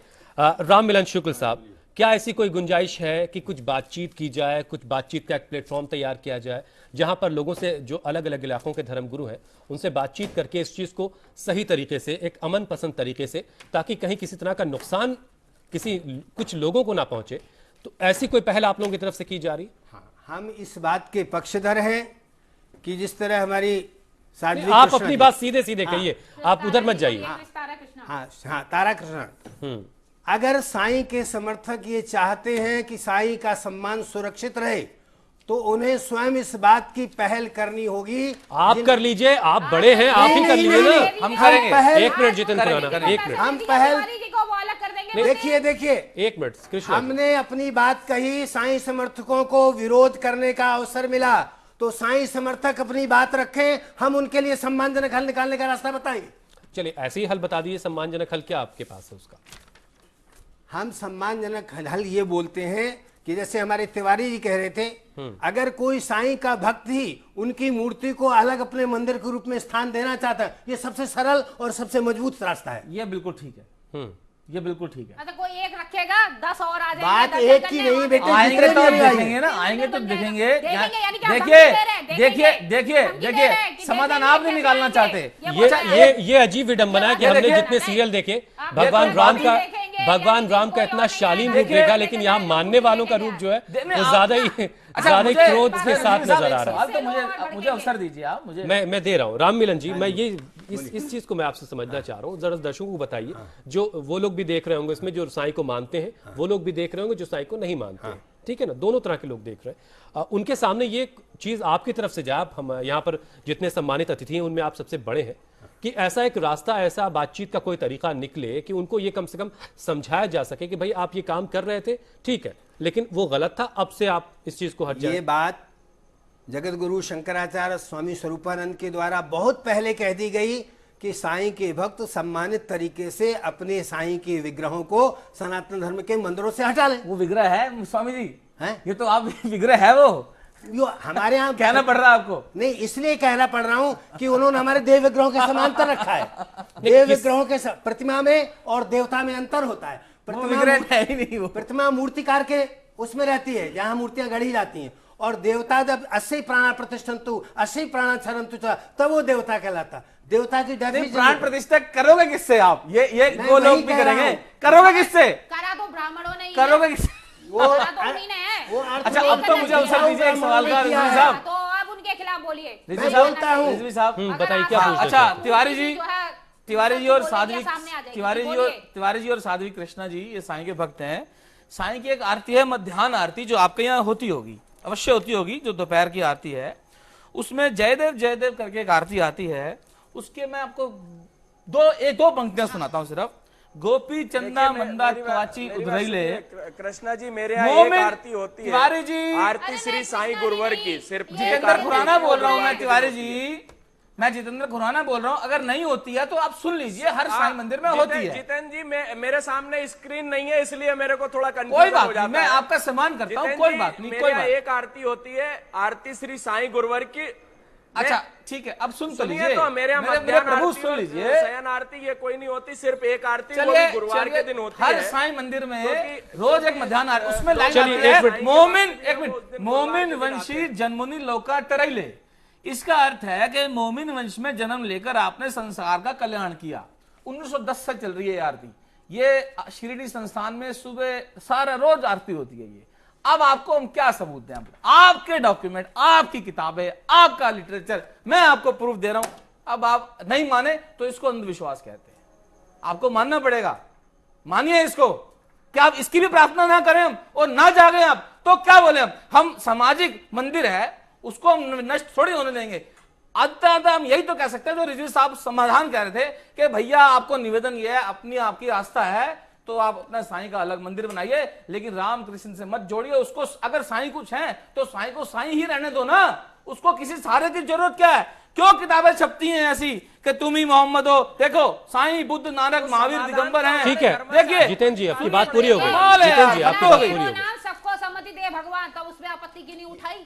राम मिलन शुक्ल साहब, क्या ऐसी कोई गुंजाइश है कि कुछ बातचीत की जाए, कुछ बातचीत का एक प्लेटफॉर्म तैयार किया जाए जहां पर लोगों से, जो अलग अलग इलाकों के धर्मगुरु हैं, उनसे बातचीत करके इस चीज को सही तरीके से, एक अमन पसंद तरीके से, ताकि कहीं किसी तरह का नुकसान कुछ लोगों को ना पहुंचे, तो ऐसी कोई पहल आप लोगों की तरफ से की जा रही? हाँ, हम इस बात के पक्षधर हैं कि जिस तरह हमारी साध्वी आप कृष्णा अपनी जी- बात सीधे सीधे कहिए, आप उधर मत जाइए। हाँ, तारा कृष्णन, अगर साईं के समर्थक ये चाहते हैं कि साईं का सम्मान सुरक्षित रहे तो उन्हें स्वयं इस बात की पहल करनी होगी। आप कर लीजिए, आप बड़े हैं, आप ही कर लीजिए ना। हम करेंगे। एक मिनट जितेंद्र खुराना, एक मिनट। हम पहल देखिए देखिए एक मिनट कृष्ण, हमने अपनी बात कही, साईं समर्थकों को विरोध करने का अवसर मिला तो साईं समर्थक अपनी बात रखें, हम उनके लिए सम्मानजनक हल निकालने का रास्ता बताएंगे। चलिए ऐसे ही हल बता दीजिए, सम्मानजनक हल क्या आपके पास है उसका? हम सम्मानजनक हल ये बोलते हैं कि जैसे हमारे तिवारी जी कह रहे थे, अगर कोई साईं का भक्त ही उनकी मूर्ति को अलग अपने मंदिर के रूप में स्थान देना चाहता है, ये सबसे सरल और सबसे मजबूत रास्ता है। ये बिल्कुल ठीक है, ये बिल्कुल ठीक है। कोई एक रखेगा 10 और आ जाएंगे। बात 10 एक करने की नहीं और बेटे, आएंगे आएंगे तो जितने भी देखेंगे ना, आएंगे तो देखेंगे। देखेंगे यानी कि आप देखिए धमकी दे रहे हैं, देखिए देखेंगे। देखिए धमकी दे देखिए रहे हैं कि समाधान देखेंगे आप नहीं कैसे निकालना आएंगे। चाहते। ये अजीब विडंबना है कि ये हमने देखिए, जितने सीरियल देखे, आप भगवान देखो, राम का देखेंगे, भगवान यानी राम कि का कोई इतना और शालीन नहीं रूप है। देखा, लेकिन यहाँ मानने वालों का रूप जो है वो ज्यादा ही क्रोध के साथ नजर आ रहा है। तो मुझे अवसर दीजिए आप मुझे। मैं दे रहा हूँ राम मिलन जी, मैं ये इस चीज को मैं आपसे समझना चाह रहा हूँ, जरा दर्शकों को बताइए, जो वो लोग भी देख रहे होंगे इसमें, जो साईं को मानते हैं वो लोग भी देख रहे होंगे, जो साईं को नहीं मानते हैं, ठीक है ना, दोनों तरह के लोग देख रहे हैं। उनके सामने ये चीज आपकी तरफ से जाए, हम यहाँ पर जितने सम्मानित अतिथि हैं उनमें आप सबसे बड़े हैं, कि ऐसा एक रास्ता, ऐसा बातचीत का कोई तरीका निकले कि उनको ये कम से कम समझाया जा सके कि भाई आप ये काम कर रहे थे, ठीक है, लेकिन वो गलत था, अब से आप इस चीज को हट जाए। ये बात जगत गुरु शंकराचार्य स्वामी स्वरूपानंद के द्वारा बहुत पहले कह दी गई कि साईं के भक्त सम्मानित तरीके से अपने साईं के विग्रहों को सनातन धर्म के मंदिरों से हटा लें। वो विग्रह है स्वामी जी, हैं? ये तो आप विग्रह है वो, यो हमारे यहाँ कहना पड़ रहा है आपको। नहीं, इसलिए कहना पड़ रहा हूं कि उन्होंने हमारे देव विग्रहों के समांतर रखा है। देव विग्रहों के प्रतिमा में और देवता में अंतर होता है। वो विग्रह है ही नहीं वो। प्रतिमा मूर्तिकार के उसमें रहती है जहां मूर्तियां गढ़ी जाती हैं, और देवता जब 80 प्राणा प्रतिष्ठन्तु 80 प्राणा क्षरन्तु च, तब वो देवता कहलाता। देवता की नहीं, प्राण प्रतिष्ठा करोगे किससे आप? ये मैं वो लोग वही भी कह रहा करेंगे, हूं। करोगे किससे? करा तो ब्राह्मणों ने ही है। करोगे किससे? करा तो उन्हीं ने है। वो अर्थ अच्छा, नहीं अब तो मुझे करना अवसर चाहिए। दीजिए एक सवाल का, किया रिजवी है। साहब। तो आप उनके खिलाफ बोलिए। रिजवी मैं साहब, बोलता हूं। रिजवी साहब, बताइए क्या अगर पूछना अच्छा चाहते हैं? तिवारी जी, जो है, तिवारी जी और बोलिए, साध्वी, सामने आ जाएगी, तिवारी जी और बोलिए। तिवारी जी और साध्वी कृष्णा जी, ये साईं के भक्त हैं। साईं की एक आरती है मध्याह्न आरती, जो आपके यहाँ होती होगी, अवश्य होती होगी, जो दोपहर की आरती है, उसमें जयदेव करके एक आरती आती है। उसके मैं आपको दो पंक्तियां सुनाता हूं सिर्फ। गोपी चंदा मंदा कवाची उधरैले। कृष्णा जी, मेरे यहाँ एक आरती होती है, तिवारी जी, आरती श्री साईं गुरुवर की, सिर्फ एक जितेंद्र आरती खुराना बोल रहा हूं मैं, तिवारी जी, मैं जितेंद्र खुराना बोल रहा हूं। अगर नहीं होती है तो आप सुन लीजिए, हर साईं मंदिर में होती है। जितेंद्र जी, मेरे सामने स्क्रीन नहीं है, इसलिए मेरे को थोड़ा कोई कंफ्यूजन बात हो नहीं, जाता मैं है। आपका सम्मान करता हूं, जितेंद्र कोई जी, बात नहीं, मेरे कोई यहाँ बात। एक आरती होती है, आरती श्री साईं गुरुवर की। अच्छा ठीक है, अब सुन तो सुनिए, लीजिए, तो मेरे यहाँ मेरे मध्याह्न प्रभु आरती सुन और लीजिए। शयन आरती ये कोई नहीं होती, सिर्फ एक आरती, वो भी चलिए गुरुवार के दिन होती हर है। साईं मंदिर में क्योंकि रोज एक मध्याह्न आरती, उसमें लाइन चलिए, आती एक है, मिनट। मोमिन वंशी जन्मुनि लौका तरैले। इसका अर्थ है कि मोमिन वंश में जन्म लेकर आपने संसार का कल्याण किया। 1910 से चल रही है ये आरती, ये शिरडी संस्थान में सुबह सारा रोज आरती होती है ये। अब आपको हम क्या सबूत दें? आपके डॉक्यूमेंट, आपकी किताबें, आपका लिटरेचर, मैं आपको प्रूफ दे रहा हूं। अब आप नहीं माने तो इसको अंधविश्वास कहते हैं, आपको मानना पड़ेगा। मानिए इसको, क्या आप इसकी भी प्रार्थना ना करें हम और ना जागे आप तो क्या बोले हम सामाजिक मंदिर है उसको हम नष्ट थोड़ी होने देंगे। अंततः हम यही तो कह सकते हैं जो रिजवी साहब समाधान कह रहे थे कि भैया आपको निवेदन ये है, अपनी आपकी आस्था है तो आप अपना साईं का अलग मंदिर बनाइए, लेकिन रामकृष्ण से मत जोड़िए उसको। अगर साईं कुछ है तो साईं को साईं ही रहने दो ना, उसको किसी सहारे की जरूरत क्या है? क्यों किताबें छपती हैं ऐसी कि तुम ही मोहम्मद हो? देखो साईं बुद्ध नानक महावीर दिगंबर हैं। ठीक है, देखिए जितेंद्र जी आपकी बात पूरी हो गई। कमाल है जितेंद्र जी यार, आपकी हो बात गई। पूरी हो गई। नाम सबको सम्मति दे भगवान, तब उसमें आपत्ति क्यों नहीं उठाई?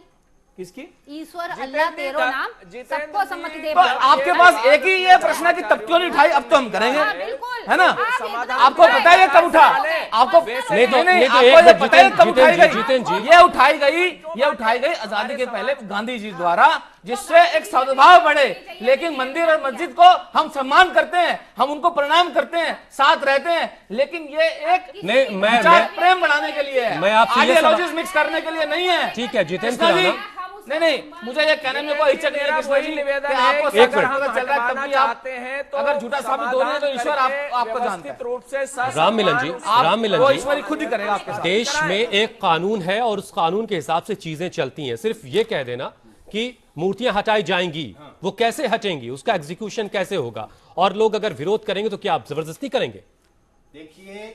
किसकी? ईश्वर अल्लाह तेरो नाम सबको सम्मति दे तो भगवान। आपके पास एक ही ये प्रश्न है कि तब क्यों नहीं उठाई? अब तो हम करेंगे, हाँ, बिल्कुल। है ना? आप आपको पता है ये कब उठा? आपको नहीं तो आपको एक ये मिनट, पता है कब उठाई जितेंद्र गई? जी, जितेंद्र जी। ये उठाई गई आजादी के पहले गांधी जी द्वारा जिससे एक सद्भाव बढ़े। लेकिन मंदिर और मस्जिद को हम सम्मान करते हैं, हम उनको प्रणाम करते हैं, साथ रहते हैं, लेकिन ये एक नहीं, मैं प्रेम बढ़ाने के लिए है, मैं आपसे ये आइडियोलॉजीज मिक्स करने के लिए नहीं है। ठीक है जितेंद्र कृष्णा जी, खुराना, नहीं, मुझे ये कहने में कोई हिचक नहीं है कृष्णा जी, निवेदन कि है आपको कि सब अगर पता हम चल रहा है, तब हटवाना भी आप चाहते हैं तो अगर झूठा साबित हो रहे हैं तो ईश्वर आपको जानता है। रूप से राम मिलन जी, राम मिलन वो जी, ईश्वरी खुद ही करेगा आपके साथ। देश में एक कानून है और उस कानून के हिसाब से चीजें चलती हैं। सिर्फ ये कह देना कि मूर्तियां हटाई जाएंगी, वो कैसे हटेंगी, उसका एग्जीक्यूशन कैसे होगा, और लोग अगर विरोध करेंगे तो क्या आप जबरदस्ती करेंगे? देखिए,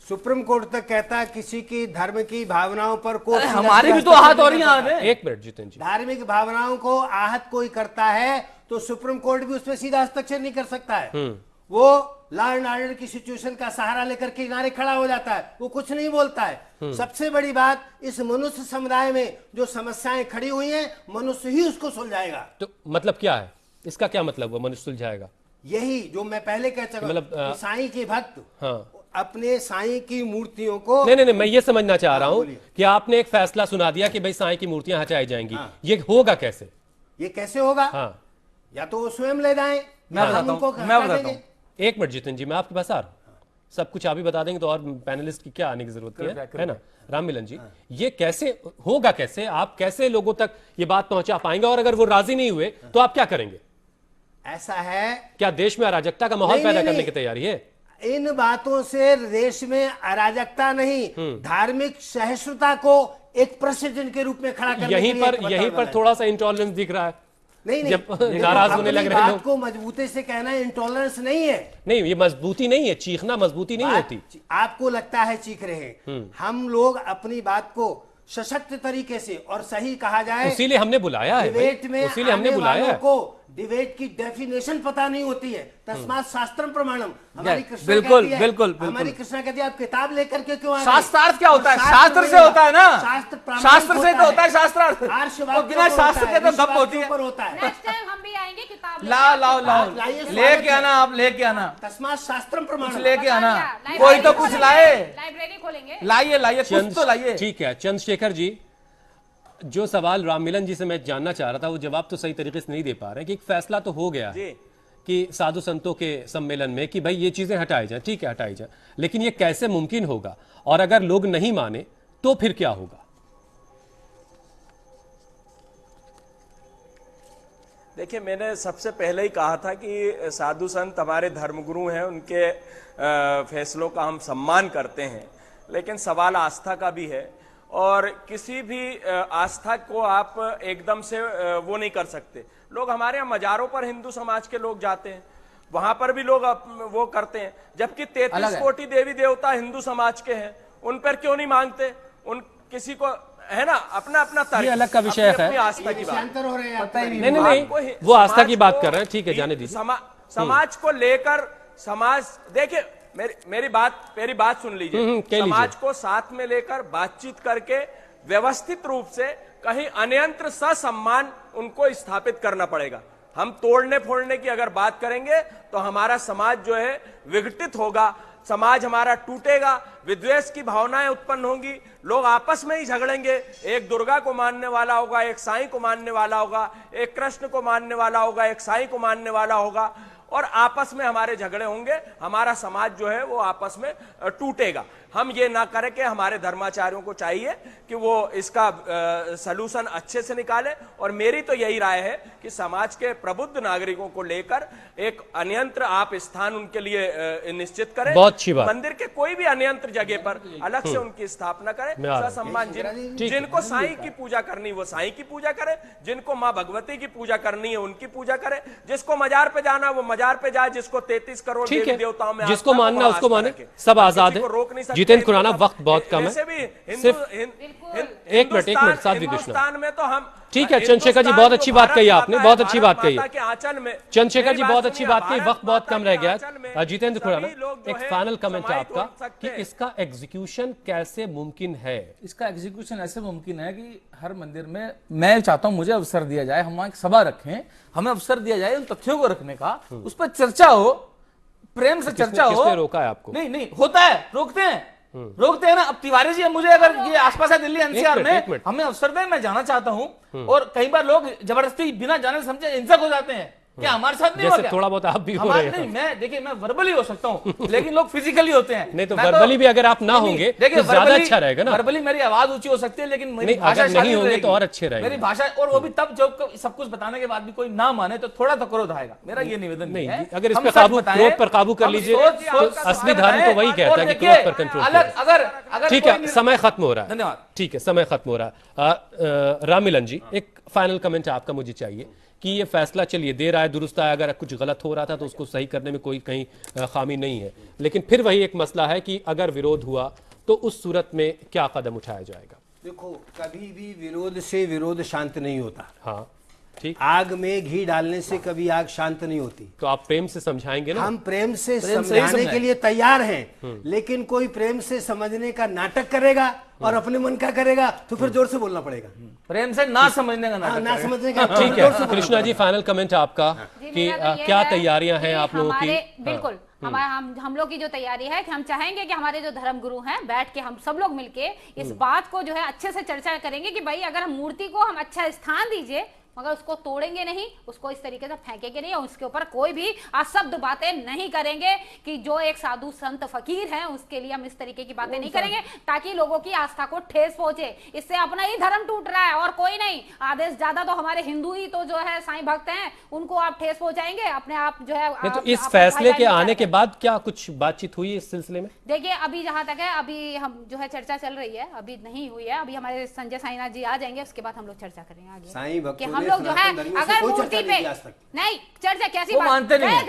सुप्रीम कोर्ट तक कहता है किसी की धर्म की भावनाओं पर कोई हमारी भी तो आहत हो रही है। एक मिनट जितेंद्र जी, धार्मिक भावनाओं को आहत कोई करता है तो सुप्रीम कोर्ट भी उसमें सीधा हस्तक्षेप नहीं कर सकता है। वो लॉ एंड ऑर्डर की सिचुएशन का सहारा लेकर के किनारे खड़ा हो जाता है, वो कुछ नहीं बोलता है। सबसे बड़ी बात, इस मनुष्य समुदाय में जो समस्याएं खड़ी हुई हैं, मनुष्य ही उसको सुलझाएगा। तो मतलब क्या है इसका, क्या मतलब हुआ मनुष्य सुलझाएगा? यही जो मैं पहले कह चुका, मतलब, साईं के भक्त हाँ, अपने साईं की मूर्तियों को नहीं, मैं ये समझना चाह रहा हूं बोलिए। कि आपने एक फैसला सुना दिया कि भाई साईं की मूर्तियां हटाई जाएंगी, ये होगा कैसे? ये कैसे होगा? हाँ, या तो वो स्वयं ले जाएं, मैं हम बताता उनको हूं, मैं हटा बताता देंगे। हूं। एक मिनट जितेंद्र जी, मैं आपके पास आ रहा हूं। सब कुछ आप ही बता देंगे तो और पैनलिस्ट की क्या आने की जरूरत है ना? राम मिलन जी, ये कैसे होगा, कैसे आप कैसे लोगों तक ये बात पहुंचा पाएंगे, और अगर वो राजी नहीं हुए तो आप क्या करेंगे? ऐसा है, क्या देश में अराजकता का माहौल नहीं, पैदा नहीं, करने नहीं। की तैयारी है? इन बातों से देश में अराजकता नहीं, धार्मिक सहिष्णुता को एक प्रेसिडेंट के रूप में खड़ा करने यहीं के लिए पर एक वातावरण है। थोड़ा सा इंटॉलरेंस दिख रहा है। नहीं जब देखो, नाराज होने अपनी लग रहे बात लोग। को मजबूती से कहना इंटॉलरेंस नहीं है। नहीं, ये मजबूती नहीं है, चीखना मजबूती नहीं होती। आपको लगता है चीख रहे हैं, हम लोग अपनी बात को सशक्त तरीके से और सही कहा जाए, इसीलिए हमने बुलाया है भाई, डिबेट में इसीलिए हमने आने बुलाया वालों है। को डिबेट की डेफिनेशन पता नहीं होती है। तस्मात् शास्त्रम प्रमाणम, हमारी कृष्णा बिल्कुल, कहती है, बिल्कुल, हमारी कृष्णा कहती है आप किताब लेकर के क्यों आ गए? शास्त्रार्थ क्या होता है? शास्त्र शास्त्र से में- होता है ना, शास्त्र प्रामाणिक शास्त्र से तो होता है शास्त्रार्थ। आर्ष तो वाक्यों बिना पर शास्त्र होता के है, तो गप होती विश्वास है। के ऊपर होता है। नेक्स्ट टाइम हम भी आएंगे किताब लाओ लाओ लाओ, लाइए, स्वागत लेके है। आना, आप लेके आना, तस्मात् शास्त्रम प्रमाणम। लेके आना, लाइब्रेरी कोई तो कुछ खोलेंगे, लाए, लाइब्रेरी खोलेंगे। लाइए लाइए, कुछ तो लाइए। ठीक है चंद्रशेखर जी, जो सवाल राम मिलन जी से मैं जानना चाह रहा था वो जवाब तो सही तरीके से नहीं दे पा रहे कि एक फैसला तो हो गया है कि साधु संतों के सम्मेलन में कि भाई ये चीजें हटाई जाए, ठीक है हटाई जाए, लेकिन ये कैसे मुमकिन होगा, और अगर लोग नहीं माने तो फिर क्या होगा? देखिए, मैंने सबसे पहले ही कहा था कि साधु संत हमारे धर्मगुरु हैं, उनके फैसलों का हम सम्मान करते हैं, लेकिन सवाल आस्था का भी है, और किसी भी आस्था को आप एकदम से वो नहीं कर सकते। लोग हमारे यहाँ मजारों पर हिंदू समाज के लोग जाते हैं, वहां पर भी लोग वो करते हैं, जबकि 33 कोटि देवी देवता हिंदू समाज के हैं, उन पर क्यों नहीं मांगते? उन किसी को है ना अपना अपना तर्क, ये अलग का विषय अपनी- है। अपनी आस्था की बात। अंतर हो रहे हैं आपको। नहीं नहीं नहीं, वो आस्था की बात कर रहे हैं, ठीक है जाने दीजिए। समाज को लेकर समाज, देखिए मेरी बात सुन लीजिए। कह लीजिए। समाज को साथ में लेकर बातचीत करके व्यवस्थित रूप से कहीं अन्यंत्र ससम्मान उनको स्थापित करना पड़ेगा। हम तोड़ने फोड़ने की अगर बात करेंगे तो हमारा समाज जो है विघटित होगा, समाज हमारा टूटेगा, विद्वेष की भावनाएं उत्पन्न होंगी, लोग आपस में ही झगड़ेंगे। एक दुर्गा को मानने वाला होगा, एक साईं को मानने वाला होगा, एक कृष्ण को मानने वाला होगा, एक साईं को मानने वाला होगा, और आपस में हमारे झगड़े होंगे, हमारा समाज जो है वो आपस में टूटेगा। हम ये ना करें कि हमारे धर्माचार्यों को चाहिए कि वो इसका सलूशन अच्छे से निकाले, और मेरी तो यही राय है कि समाज के प्रबुद्ध नागरिकों को लेकर एक अन्यंत्र आप स्थान उनके लिए निश्चित करें। बहुत अच्छी बात। मंदिर के कोई भी अन्यंत्र जगह पर अलग से उनकी स्थापना करें, ससम्मान। जिनको साईं की पूजा करनी वो साईं की पूजा करें, जिनको माँ भगवती की पूजा करनी है उनकी पूजा करें, जिसको मजार पे जाना वो मजार पे जाए, जिसको 33 करोड़ ठीक देवी है, देवताओं में जिसको आस्था मानना वो उसको आस्था माने, रखे। सब आजाद किसी है। को रोक नहीं सकते। जितेंद्र खुराना, वक्त बहुत कम है। वैसे भी एक मिनट, साध्वी कृष्णा। हिंदुस्तान में तो हम ठीक है चंद्रशेखर जी, बहुत अच्छी बात कही आपने, बहुत अच्छी बात कही। आंचल में चंद्रशेखर जी मेरी बहुत बात अच्छी सुनिए, बात कही, वक्त बहुत कम रह गया आंचल में है। जितेंद्र खुराना, सभी लोग जो एक है फाइनल कमेंट समाहित आपका हो सकते कि हैं। इसका एग्जीक्यूशन कैसे मुमकिन है? इसका एग्जीक्यूशन ऐसे मुमकिन है कि हर मंदिर में, मैं चाहता हूं मुझे अवसर दिया जाए, हम एक सभा रखें, हमें अवसर दिया जाए उन तथ्यों को रखने का, उस पर चर्चा हो, प्रेम से चर्चा हो। किसने रोका है आपको? नहीं नहीं, होता है, रोकते हैं, रोकते हैं ना। अब तिवारी जी मुझे अगर ये आसपास है दिल्ली एनसीआर एक में मिनट। हमें अवसर दें, मैं जाना चाहता हूं। और कई बार लोग जबरदस्ती बिना जाने समझे हिंसक हो जाते हैं। क्या हमारे साथ नहीं जैसे हो गया? थोड़ा बहुत आप भी हो हमारे रहे हैं। नहीं, मैं देखिए मैं वर्बली हो सकता हूं लेकिन लोग फिजिकली होते हैं। नहीं तो मैं वर्बली भी अगर आप ना नहीं, होंगे देखिए तो ज्यादा verbally- अच्छा रहेगा ना। वर्बली मेरी आवाज ऊंची हो सकती है लेकिन मेरी नहीं, भाषा अगर नहीं शालीन होंगे रहेगी। तो और अच्छे रहेंगे। मेरी भाषा, और वो भी तब जब सब कुछ बताने के बाद भी कोई ना माने तो थोड़ा तो क्रोध आएगा। मेरा ये निवेदन नहीं, है। अगर इस हम पे सच काबू, बताएं, क्रोध पर काबू कर हम लीजिए, सोच- तो सोच- असली सोच धर्म तो बताएं। वही कहता और है कि देखिए, क्रोध पर कंट्रोल अलग किया। अगर ठीक कोई है, समय खत्म हो रहा है। धन्यवाद। ठीक है, समय खत्म हो रहा है। राममिलन जी, एक फाइनल कमेंट आपका मुझे चाहिए कि ये फैसला चलिए दे रहा है, दुरुस्त है, अगर कुछ गलत हो रहा था तो उसको सही करने में कोई कहीं खामी नहीं है, लेकिन फिर वही एक मसला है कि अगर विरोध हुआ तो उस सूरत में क्या कदम उठाया जाएगा? देखो, कभी भी विरोध से विरोध शांत नहीं होता। हाँ, ठीक। आग में घी डालने से कभी आग शांत नहीं होती। तो आप प्रेम से समझाएंगे ना? हम प्रेम से प्रेम से ही समझाने समझाएं। के लिए तैयार हैं, लेकिन कोई प्रेम से समझने का नाटक करेगा और अपने मन का करेगा तो फिर जोर से बोलना पड़ेगा। प्रेम से ना समझने का हाँ, नाटक ना करेगा। समझने का ठीक जोर से है, बोलना कृष्णा जी, फाइनल कमेंट आपका जी, कि मेरा तो ये क्या है तैयारियां हैं कि आप लोगों की? बिल्कुल हम लोग की जो तैयारी है कि हम चाहेंगे कि हमारे जो धर्म गुरु हैं बैठ के हम सब लोग मिलके इस बात को जो है अच्छे से चर्चा करेंगे कि भाई अगर हम मूर्ति को हम अच्छा स्थान दीजिए मगर उसको तोड़ेंगे नहीं, उसको इस तरीके से फेंकेंगे नहीं और उसके ऊपर कोई भी अशब्द बातें नहीं करेंगे कि जो एक साधु संत फकीर है उसके लिए हम इस तरीके की बातें नहीं करेंगे ताकि लोगों की आस्था को ठेस पहुंचे। इससे अपना ही धर्म टूट रहा है और कोई नहीं। आदेश ज्यादा तो हमारे हिंदू ही तो जो है साईं भक्त हैं, उनको आप ठेस पहुंचाएंगे, अपने आप जो है नहीं, तो आप- इस आप फैसले भाई के बहन आने के विचार बाद क्या कुछ बातचीत हुई इस सिलसिले में? देखिए अभी जहां तक है अभी हम जो है चर्चा चल रही है, अभी नहीं हुई है। अभी हमारे संजय साईनाथ जी आ जाएंगे, उसके बाद हम लोग चर्चा करेंगे आगे साईं भक्तों कि हम ने लोग जो है सनातन धर्मियों से अगर कोई मूर्ति चर्चा पे नहीं की आज तक। नहीं चर्चा कैसी वो बात, मानते नहीं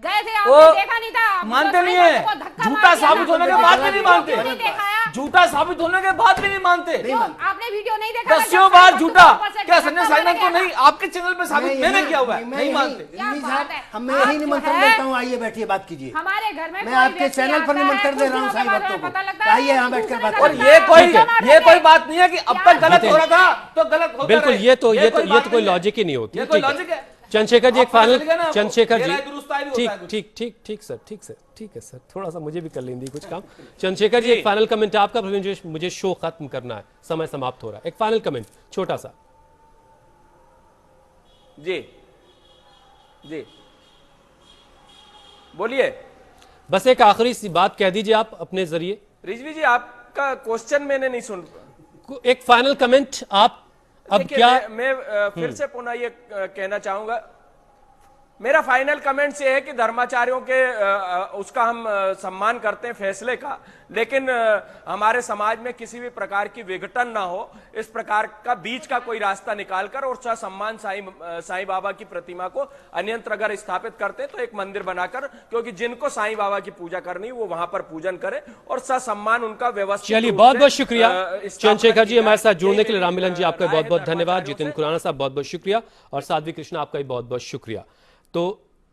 गए थे वो आपने देखा नहीं था, मानते साईं नहीं है। भक्तों को धक्का झूठा मार दिया साबित था। होने के बाद भी नहीं मानते। क्यों नहीं दिखाया? झूठा साबित होने के बाद भी नहीं मानते। क्यों? आपने वीडियो नहीं देखा था? दसियों जब बार साईं झूठा। भक्तों को ऊपर से क्या धक्का संजय साईनाथ को मारा नहीं, गया? आपके चैनल पे साबित मैंने किया हुआ है, नहीं मानते। क्या दिल्ली बात साहब, है? मैं यही आप जो निमंत्रण है- देता हूँ, आइए बैठिए, बात कीजिए। हमारे घर में मैं कोई आपके व्यक्ति चैनल पर आता है, निमंत्रण दे रहा हूँ कुछ साईं दिनों के भक्तों बाद को। पता लगता है आइए यहाँ कि बैठकर दूसरे बात का और करें। ये कोई धक्का मार ये देते कोई हैं। बात नहीं है कि अब तक गलत हो रहा था तो गलत होता बिल्कुल, रहे। ये तो बात कोई नहीं है। लॉजिक ही नहीं होती। ये कोई ठीक है। लॉजिक है। चंद्रशेखर जी, एक आपको फाइनल, चल गया ना, चंद्रशेखर जी, मेरा दुरुस्ताई भी होता है कुछ। ठीक सर, ठीक है सर, थोड़ा सा मुझे भी कर लेंगे कुछ काम। चंद्रशेखर जी, एक फाइनल कमेंट आपका, मुझे शो खत्म करना है, समय समाप्त हो रहा है। एक फाइनल कमेंट छोटा सा। जी जी बोलिए। बस एक आखिरी सी बात कह दीजिए आप अपने जरिए। रिजवी जी, आपका क्वेश्चन मैंने नहीं सुन। एक फाइनल कमेंट आप अब देखिए, क्या? मैं फिर से पुनः ये कहना चाहूंगा, मेरा फाइनल कमेंट ये है कि धर्माचार्यों के उसका हम सम्मान करते हैं फैसले का, लेकिन हमारे समाज में किसी भी प्रकार की विघटन ना हो, इस प्रकार का बीच का कोई रास्ता निकालकर और सम्मान साईं बाबा की प्रतिमा को अन्यंत्र अगर स्थापित करते तो एक मंदिर बनाकर, क्योंकि जिनको साईं बाबा की पूजा करनी वो वहां पर पूजन करे और सम्मान उनका व्यवस्थित। चलिए, बहुत बहुत शुक्रिया चंद्रशेखर जी हमारे साथ जुड़ने के लिए। राममिलन जी, आपका बहुत बहुत धन्यवाद। जितिन खुराना साहब, बहुत बहुत शुक्रिया। और साध्वी कृष्णा, आपका भी बहुत बहुत शुक्रिया। तो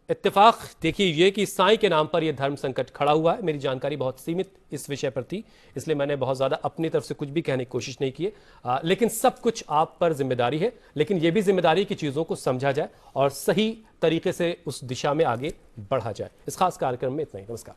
इत्तेफाक देखिए ये कि साईं के नाम पर यह धर्म संकट खड़ा हुआ है। मेरी जानकारी बहुत सीमित इस विषय पर थी, इसलिए मैंने बहुत ज्यादा अपनी तरफ से कुछ भी कहने की कोशिश नहीं की, लेकिन सब कुछ आप पर जिम्मेदारी है। लेकिन यह भी जिम्मेदारी की चीजों को समझा जाए और सही तरीके से उस दिशा में आगे बढ़ा जाए। इस खास कार्यक्रम में इतना ही। नमस्कार।